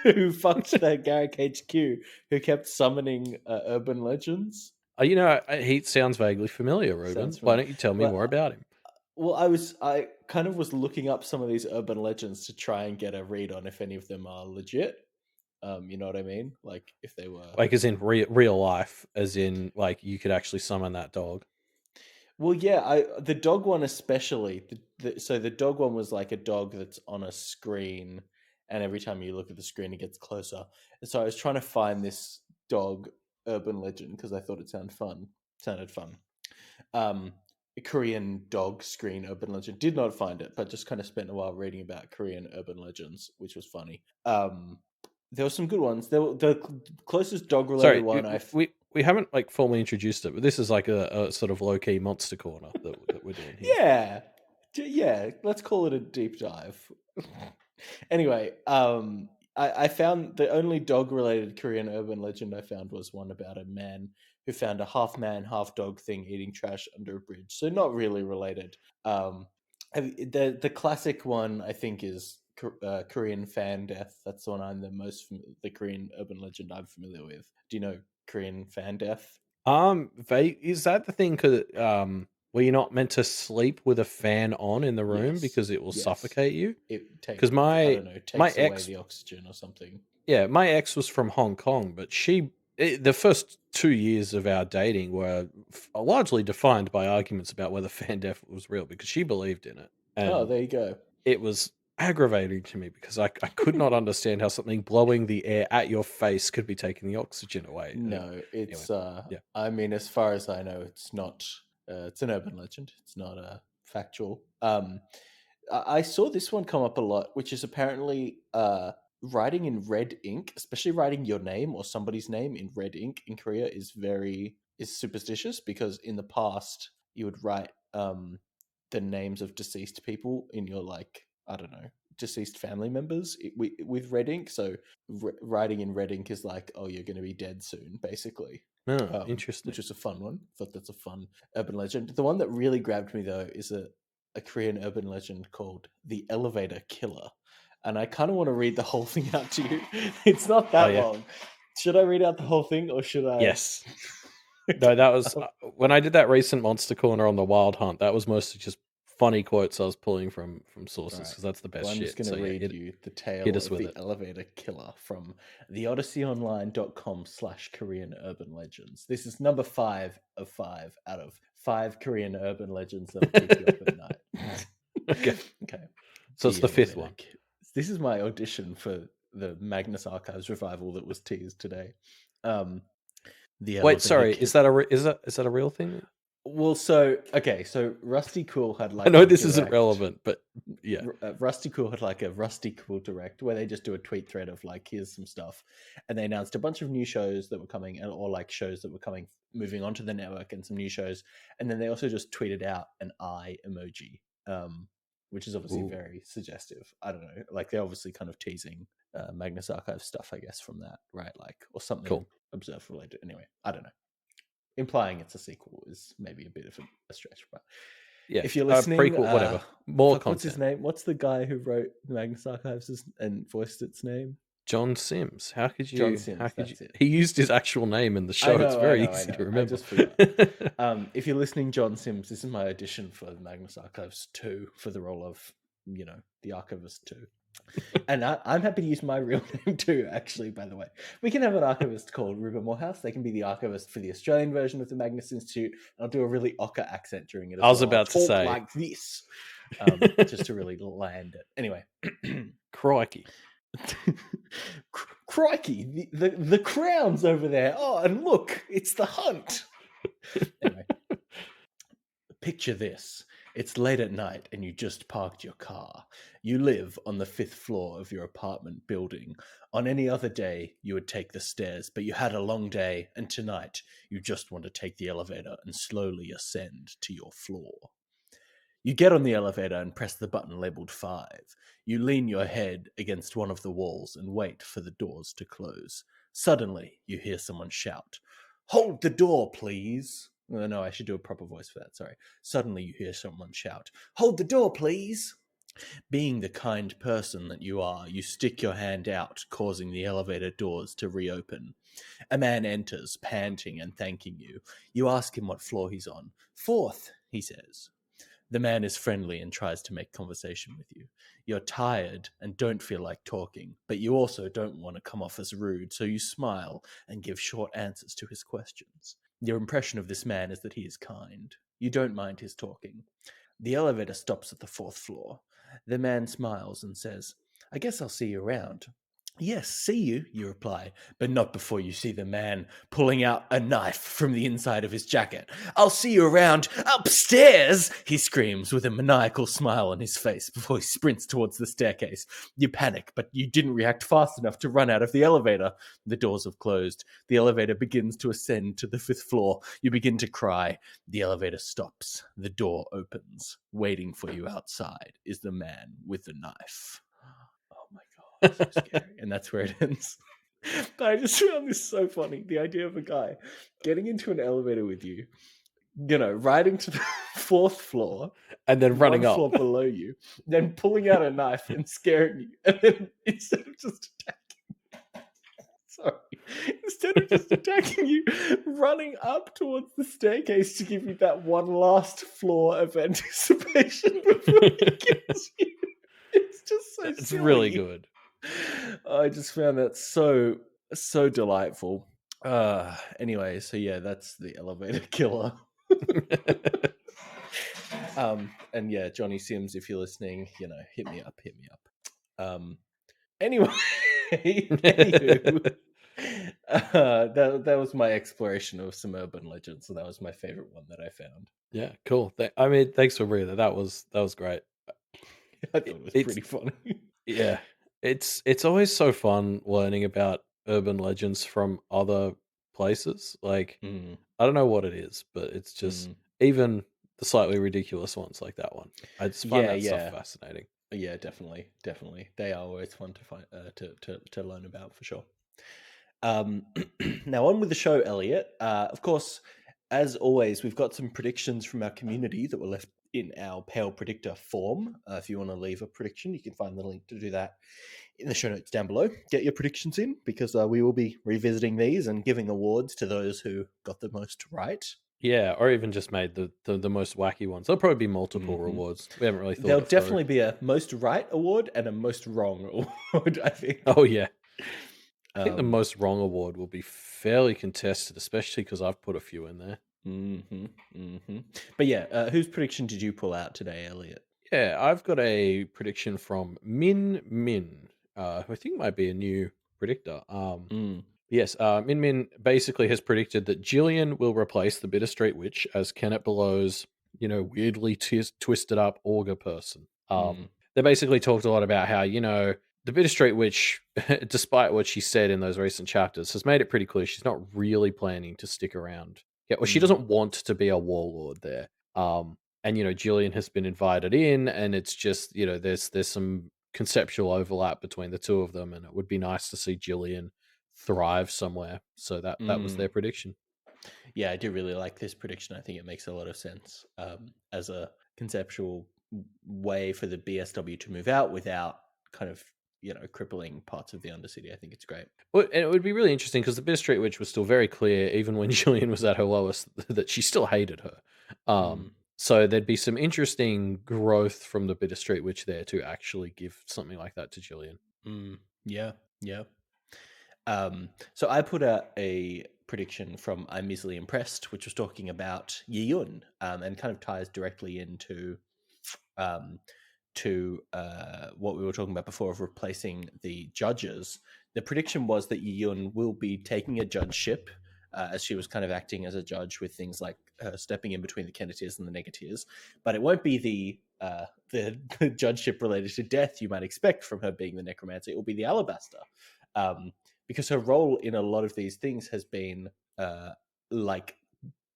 who fucked that Garrick HQ who kept summoning urban legends? He sounds vaguely familiar, Ruben. Why don't you tell me more about him? Well, I kind of was looking up some of these urban legends to try and get a read on if any of them are legit. You know what I mean? Like if they were like as in real life, as in like you could actually summon that dog. Well, yeah, the dog one especially. So the dog one was like a dog that's on a screen, and every time you look at the screen, it gets closer. And so I was trying to find this dog urban legend because I thought it sounded fun. A Korean dog screen urban legend. Did not find it, but just kind of spent a while reading about Korean urban legends, which was funny. There were some good ones. The closest dog related one. We haven't like formally introduced it, but this is like a sort of low key monster corner that we're doing here. Yeah. Let's call it a deep dive. Anyway, I found the only dog related Korean urban legend I found was one about a man who found a half man, half dog thing eating trash under a bridge. So not really related. The classic one I think is Korean fan death. That's the one I'm the Korean urban legend I'm familiar with. Do you know Korean fan death? Is that the thing? Where you're not meant to sleep with a fan on in the room Yes. because it will Yes. suffocate you? It takes, 'Cause I don't know, my takes away ex- the oxygen or something. Yeah, my ex was from Hong Kong, but the first 2 years of our dating were largely defined by arguments about whether fan death was real because she believed in it. Oh, And there you go. it was aggravating to me because I could not understand how something blowing the air at your face could be taking the oxygen away. No, it's yeah. I mean, as far as I know, it's not. It's an urban legend. It's not factual. I saw this one come up a lot, which is apparently writing in red ink, especially writing your name or somebody's name in red ink in Korea is superstitious because in the past you would write the names of deceased people in your, like, I don't know, deceased family members with red ink. So writing in red ink is like, oh, you're going to be dead soon, basically. Oh, interesting. Which is a fun one. Thought that's a fun urban legend. The one that really grabbed me though is a Korean urban legend called the Elevator Killer. And I kind of want to read the whole thing out to you. It's not that long. Should I read out the whole thing or should I? Yes. No, that was when I did that recent Monster Corner on the Wild Hunt. That was mostly just funny quotes I was pulling from sources because that's the best I'm shit. just going to read you the tale of the Elevator Killer from theodysseyonline.com/Korean urban legends. This is number 5 of 5 out of 5 Korean urban legends that'll keep you up at night. Okay. So it's the 5th one. This is my audition for the Magnus Archives revival that was teased today. Wait, sorry, is that a real thing? Well, so Rusty Cool had like I know this isn't relevant, but yeah, Rusty Cool had like a Rusty Cool Direct where they just do a tweet thread of like, here's some stuff, and they announced a bunch of new shows that were coming, or like shows that were coming, moving onto the network, and some new shows, and then they also just tweeted out an eye emoji, which is obviously very suggestive. I don't know, like they're obviously kind of teasing Magnus Archive stuff, I guess, from that, right? Like, or something observed related. Anyway, I don't know. Implying it's a sequel is maybe a bit of a stretch, but yeah, if you're listening, prequel, whatever, more content. What's his name? What's the guy who wrote the Magnus Archives and voiced its name? John Sims. How could you? John Sims. How could you? He used his actual name in the show. It's very easy to remember. I just forgot. If you're listening, John Sims, this is my audition for the Magnus Archives 2 for the role of, the Archivist 2. And I'm happy to use my real name too, actually, by the way. We can have an archivist called Ruben Morehouse. They can be the archivist for the Australian version of the Magnus Institute. And I'll do a really ochre accent during it. I was about to say. Like this. Just to really land it. Anyway. Crikey. Crikey. The crown's over there. Oh, and look, it's the hunt. Anyway. Picture this. It's late at night and you just parked your car. You live on the 5th floor of your apartment building. On any other day, you would take the stairs, but you had a long day, and tonight you just want to take the elevator and slowly ascend to your floor. You get on the elevator and press the button labeled 5. You lean your head against one of the walls and wait for the doors to close. Suddenly, you hear someone shout, "Hold the door, please." No, I should do a proper voice for that, sorry. Suddenly you hear someone shout, "Hold the door, please." Being the kind person that you are, you stick your hand out, causing the elevator doors to reopen. A man enters, panting and thanking you. You ask him what floor he's on. 4th, he says. The man is friendly and tries to make conversation with you. You're tired and don't feel like talking, but you also don't want to come off as rude, so you smile and give short answers to his questions. Your impression of this man is that he is kind. You don't mind his talking. The elevator stops at the 4th floor. The man smiles and says, "I guess I'll see you around." "Yes, see you," you reply, but not before you see the man pulling out a knife from the inside of his jacket. "I'll see you around upstairs," he screams with a maniacal smile on his face before he sprints towards the staircase. You panic, but you didn't react fast enough to run out of the elevator. The doors have closed. The elevator begins to ascend to the 5th floor. You begin to cry. The elevator stops. The door opens. Waiting for you outside is the man with the knife. Oh my God, so scary. And that's where it ends. But I just found this so funny. The idea of a guy getting into an elevator with you, riding to the fourth floor, and then running one up. floor below you, then pulling out a knife and scaring you, and then instead of just attacking you, running up towards the staircase to give you that one last floor of anticipation before he kills you. It's just so It's silly. really good. I just found that so delightful. Anyway, so yeah, that's the elevator killer. And yeah, Johnny Sims, if you're listening, hit me up. Anyway, anywho, that was my exploration of some urban legends. So that was my favorite one that I found. Yeah, cool. Thanks for bringing that. That was great. I thought it was pretty funny. Yeah, it's always so fun learning about urban legends from other places. Like, I don't know what it is, but it's just even the slightly ridiculous ones like that one. I just find that stuff fascinating. Yeah, definitely. They are always fun to find to learn about for sure. Now on with the show, Elliot. Of course, as always, we've got some predictions from our community that were left in our Pale Predictor form. If you want to leave a prediction, you can find the link to do that in the show notes down below. Get your predictions in, because we will be revisiting these and giving awards to those who got the most right. Yeah, or even just made the most wacky ones. There'll probably be multiple rewards. We haven't really thought. There'll definitely be a most right award and a most wrong award, I think. Oh yeah. I think the most wrong award will be fairly contested, especially because I've put a few in there. But yeah, whose prediction did you pull out today, Elliot? Yeah, I've got a prediction from Min, who I think might be a new predictor. Yes, Min basically has predicted that Jillian will replace the Bitter Street Witch as Kennet Below's, weirdly twisted up augur person. They basically talked a lot about how, the Bitter Street Witch, despite what she said in those recent chapters, has made it pretty clear she's not really planning to stick around. Yeah, well, she doesn't want to be a warlord there. And Jillian has been invited in, and it's just, there's some conceptual overlap between the two of them, and it would be nice to see Jillian thrive somewhere. So that was their prediction. Yeah, I do really like this prediction. I think it makes a lot of sense as a conceptual way for the BSW to move out without kind of crippling parts of the Undercity. I think it's great. Well, and it would be really interesting because the Bitter Street Witch was still very clear, even when Jillian was at her lowest, that she still hated her. So there'd be some interesting growth from the Bitter Street Witch there to actually give something like that to Jillian. Yeah. So I put out a prediction from I'm Easily Impressed, which was talking about Yiyun, and kind of ties directly into what we were talking about before of replacing the judges. The prediction was that Yiyun will be taking a judgeship, as she was kind of acting as a judge with things like stepping in between the Kenneteers and the Negateers, but it won't be the judgeship related to death you might expect from her being the necromancer. It will be the alabaster, because her role in a lot of these things has been like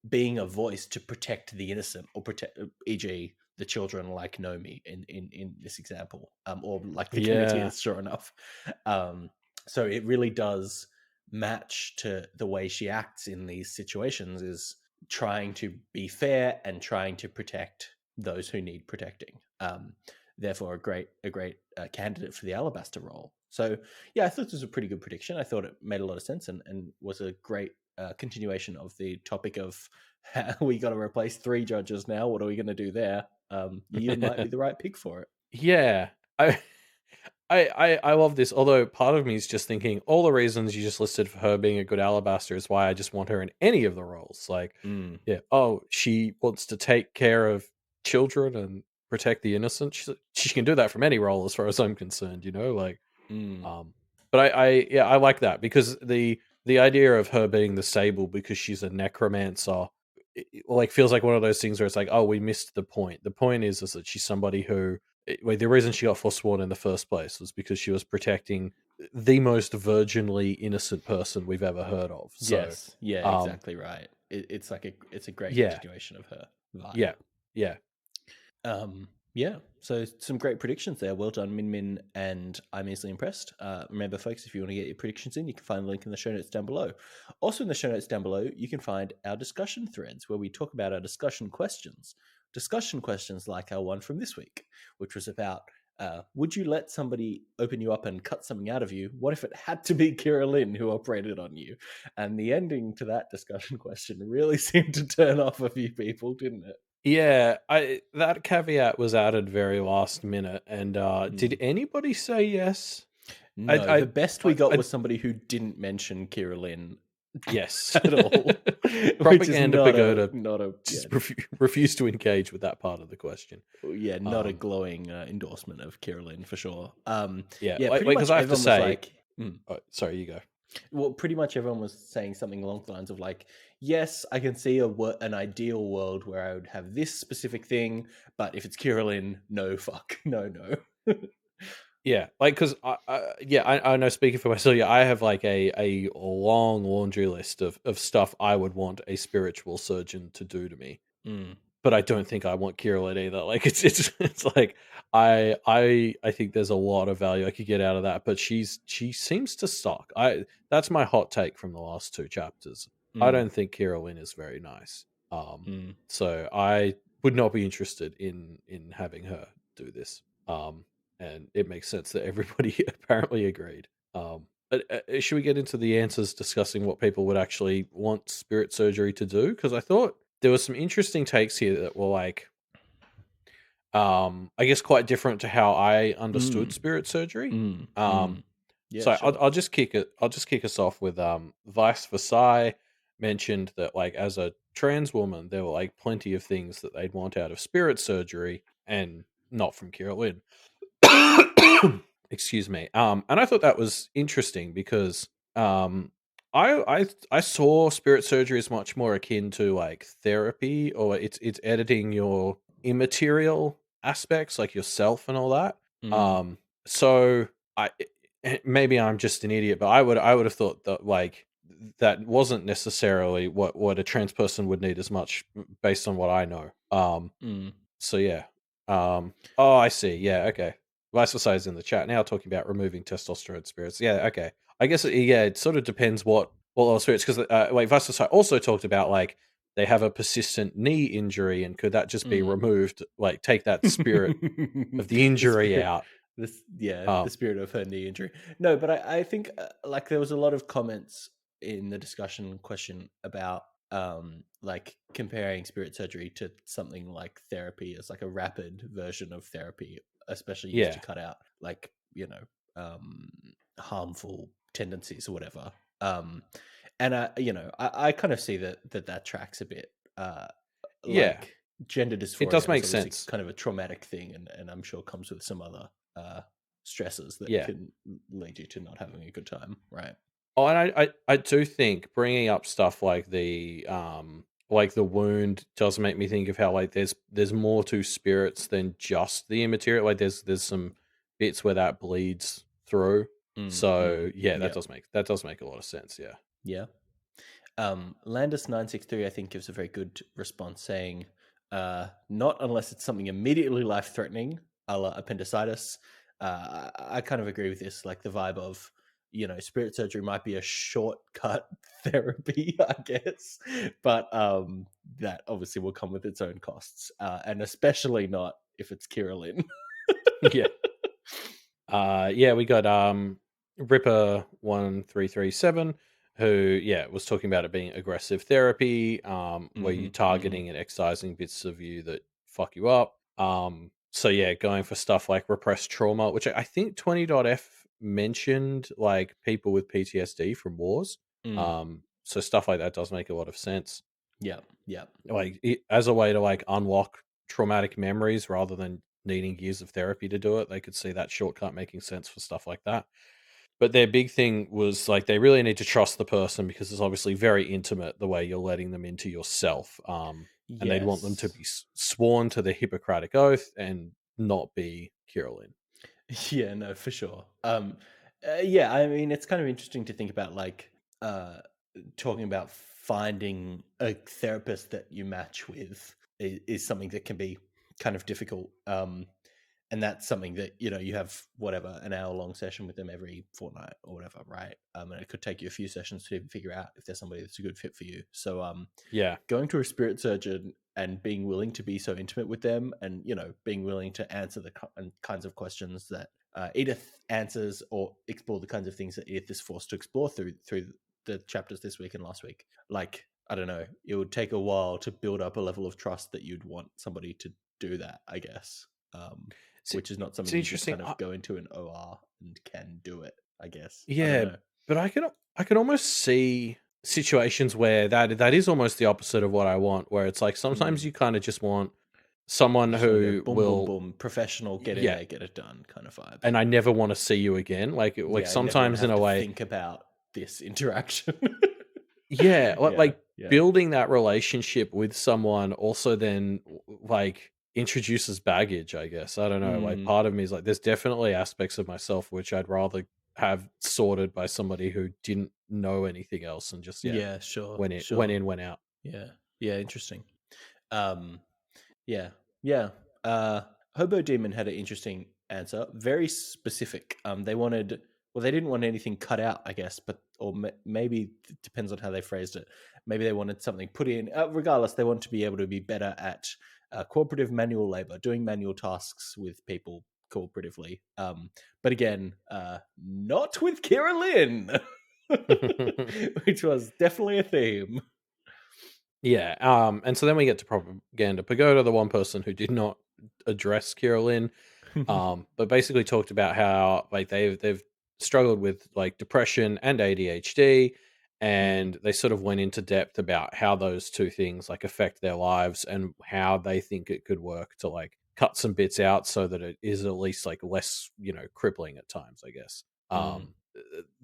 being a voice to protect the innocent, or protect, e.g., the children like Nomi in this example, or like the Kenneteers, sure enough. So it really does match to the way she acts in these situations, is trying to be fair and trying to protect those who need protecting. Therefore, a great candidate for the alabaster role. So yeah, I thought this was a pretty good prediction. I thought it made a lot of sense and was a great continuation of the topic of how we got to replace 3 judges now. What are we going to do there? You might be the right pick for it. Yeah, I love this. Although part of me is just thinking all the reasons you just listed for her being a good alabaster is why I just want her in any of the roles. Like, she wants to take care of children and protect the innocent. She can do that from any role, as far as I'm concerned. But I like that, because the idea of her being the Sable because she's a necromancer, it feels like one of those things where it's like, oh, we missed the point. The point is that she's somebody who, the reason she got forsworn in the first place was because she was protecting the most virginally innocent person we've ever heard of. So, yes, exactly right. It's a great continuation of her vibe. Yeah. Yeah, so some great predictions there. Well done, Min Min, and I'm easily impressed. Remember, folks, if you want to get your predictions in, you can find the link in the show notes down below. Also, in the show notes down below, you can find our discussion threads where we talk about our discussion questions. Discussion questions like our one from this week, which was about would you let somebody open you up and cut something out of you? What if it had to be Kira Lynn who operated on you? And the ending to that discussion question really seemed to turn off a few people, didn't it? Yeah, that caveat was added very last minute, and did anybody say yes? No, the best we got I- was somebody who didn't mention Kira Lynn Yes, at all. Propaganda Pagoda not a just refused to engage with that part of the question. not a glowing endorsement of Kira Lynn for sure. Yeah, pretty much because I have to everyone was say, like, oh, sorry, you go. well, pretty much everyone was saying something along the lines of like, yes, I can see an ideal world where I would have this specific thing, but if it's Kira Lynn, no, fuck, no. Yeah, like because I know. Speaking for myself, yeah, I have like a long laundry list of stuff I would want a spiritual surgeon to do to me. But I don't think I want Kira either. Like it's like I think there's a lot of value I could get out of that, but she seems to suck. That's my hot take from the last two chapters. I don't think Kira Lynn is very nice. So I would not be interested in having her do this. And it makes sense that everybody apparently agreed. But should we get into the answers discussing what people would actually want spirit surgery to do? Because I thought there were some interesting takes here that were like, I guess quite different to how I understood spirit surgery. Yeah, So sure. I'll just kick it. I'll just kick us off with Vice Versailles mentioned that like as a trans woman, there were like plenty of things that they'd want out of spirit surgery, and not from Kira Lynn. Excuse me. And I thought that was interesting because I saw spirit surgery as much more akin to like therapy, or it's editing your immaterial aspects like yourself and all that. So maybe I'm just an idiot, but I would have thought that like that wasn't necessarily what a trans person would need as much based on what I know. So yeah. Oh, I see. Yeah, okay. Vice versa is in the chat now talking about removing testosterone spirits. Yeah, okay. I guess it sort of depends what level of spirits, because Vice versa also talked about like they have a persistent knee injury, and could that just be removed? Like take that spirit of the injury out. The spirit of her knee injury. No, but I think like there was a lot of comments in the discussion question about like comparing spirit surgery to something like therapy as like a rapid version of therapy, especially used to cut out like harmful tendencies or whatever. And I kind of see that tracks a bit. Like gender dysphoria, it does make is sense. kind of a traumatic thing, and I'm sure comes with some other stresses that can lead you to not having a good time, right? Oh, and I do think bringing up stuff like the wound does make me think of how like there's more to spirits than just the immaterial. Like there's some bits where that bleeds through. So that does make a lot of sense. Yeah. Landis963 I think gives a very good response saying, not unless it's something immediately life threatening, a la appendicitis. I kind of agree with this, like the vibe of, spirit surgery might be a shortcut therapy, I guess, but that obviously will come with its own costs, and especially not if it's Kira Lynn. We got Ripper 1337 who was talking about it being aggressive therapy, where you targeting and excising bits of you that fuck you up. So going for stuff like repressed trauma, which I think 20.f mentioned like people with PTSD from wars. So stuff like that does make a lot of sense. Yeah. Like as a way to like unlock traumatic memories rather than needing years of therapy to do it, they could see that shortcut making sense for stuff like that. But their big thing was like they really need to trust the person because it's obviously very intimate the way you're letting them into yourself. And they'd want them to be sworn to the Hippocratic Oath and not be Kira Lynn. Yeah, no, for sure. I mean, it's kind of interesting to think about like talking about finding a therapist that you match with is something that can be kind of difficult. And that's something that, you know, you have whatever, an hour-long session with them every fortnight or whatever, right? And it could take you a few sessions to even figure out if there's somebody that's a good fit for you. So Yeah. going to a spirit surgeon and being willing to be so intimate with them, and, you know, being willing to answer the kinds of questions that Edith answers, or explore the kinds of things that Edith is forced to explore through the chapters this week and last week. Like, I don't know, it would take a while to build up a level of trust that you'd want somebody to do that, I guess. Which is not something you just kind of go into an OR and can do it, I guess. Yeah, but I can almost see situations where that is almost the opposite of what I want, where it's like sometimes you kind of just want someone who boom, will boom, boom, professional, get in there, get it done kind of vibe. And I never want to see you again. Like sometimes in a way, think about this interaction. like building that relationship with someone also then like introduces baggage, I guess. I don't know. Like part of me is like, there's definitely aspects of myself which I'd rather have sorted by somebody who didn't know anything else and just sure, went in, went out. Yeah, interesting. Hobo Demon had an interesting answer, very specific. They didn't want anything cut out, I guess, but maybe it depends on how they phrased it. Maybe they wanted something put in. Regardless, they want to be able to be better at cooperative manual labor, doing manual tasks with people cooperatively. But again, not with Kira Lynn, which was definitely a theme. Yeah, and so then we get to propaganda. Pagoda, the one person who did not address Kira Lynn, but basically talked about how like they've struggled with like depression and ADHD, and they sort of went into depth about how those two things like affect their lives and how they think it could work to like cut some bits out so that it is at least like less, you know, crippling at times, I guess.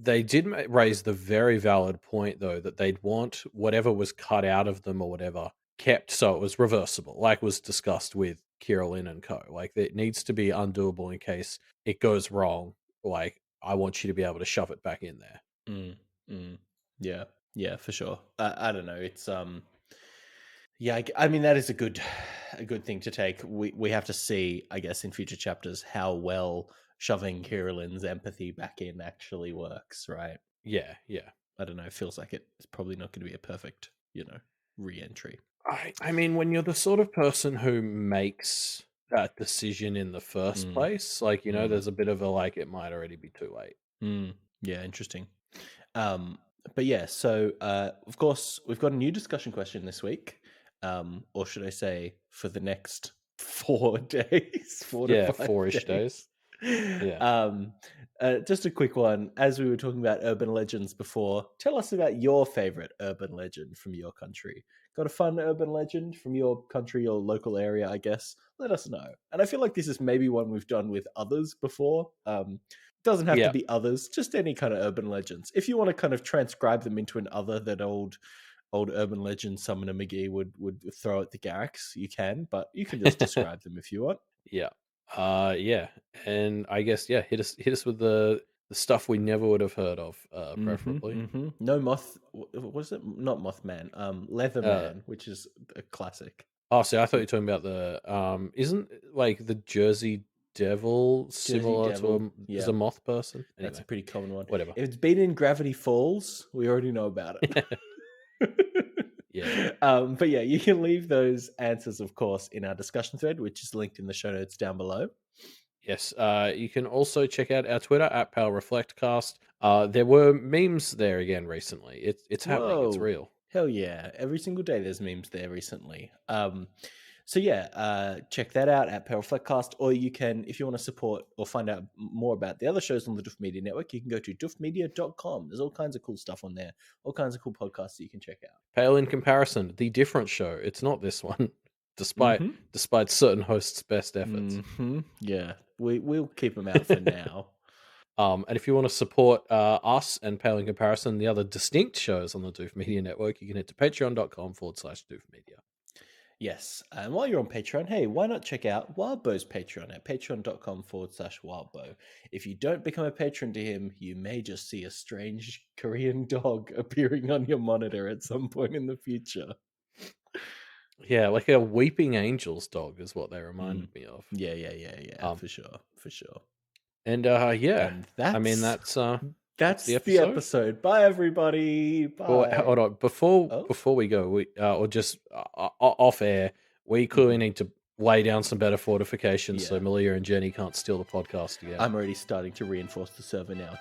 They did raise the very valid point though that they'd want whatever was cut out of them or whatever kept so it was reversible, like was discussed with Kira Lynn and co. Like it needs to be undoable in case it goes wrong. Like I want you to be able to shove it back in there. Yeah, for sure. I don't know. It's I mean that is a good thing to take. We have to see, I guess, in future chapters how well shoving Kira Lynn's empathy back in actually works, right? Yeah. I don't know. It feels like it's probably not going to be a perfect, you know, re-entry. I mean, when you're the sort of person who makes that decision in the first place, like, you know, there's a bit of a like, it might already be too late. Yeah, interesting. But yeah, so of course, we've got a new discussion question this week. Or should I say for the next 4 days? 4 to 5 4-ish days. Yeah. Just a quick one. As we were talking about urban legends before, tell us about your favorite urban legend from your country. Got a fun urban legend from your country or local area, I guess? Let us know. And I feel like this is maybe one we've done with others before. Doesn't have to be others, just any kind of urban legends. If you want to kind of transcribe them into an other that old urban legend Summoner McGee would throw at the Garrix, you can, but you can just describe them if you want. Yeah. And I guess hit us with the stuff we never would have heard of, preferably. No moth. What is it? Not Mothman. Leatherman, which is a classic. Oh, see, I thought you were talking about the isn't like the Jersey Devil similar to a moth person? Anyway, that's a pretty common one. Whatever. If it's been in Gravity Falls, we already know about it. Yeah. But yeah, you can leave those answers, of course, in our discussion thread, which is linked in the show notes down below. Yes. You can also check out our Twitter at PowerReflectCast. There were memes there again recently. It's happening. It's real. Hell yeah. Every single day there's memes there recently. So yeah, check that out at PowerReflectCast, or you can, if you want to support or find out more about the other shows on the Duff Media Network, you can go to duffmedia.com. There's all kinds of cool stuff on there, all kinds of cool podcasts that you can check out. Pale in Comparison, the different show. It's not this one, despite certain hosts' best efforts. Yeah, we'll keep them out for now. And if you want to support us and Pale in Comparison, the other distinct shows on the Doof Media Network, you can head to patreon.com/doofmedia. Yes, and while you're on Patreon, hey, why not check out Wildbow's Patreon at patreon.com/Wildbow. If you don't become a patron to him, you may just see a strange Korean dog appearing on your monitor at some point in the future. Yeah, like a weeping angel's dog is what they reminded me of. Yeah, for sure. And yeah, And I mean that's that's the the episode. episode. Bye, everybody. Or Bye. hold on, Oh. before we go, we or just off air, we clearly Mhm. need to lay down some better fortifications so Yeah. Malia and Jenny can't steal the podcast again. I'm already starting to reinforce the server now.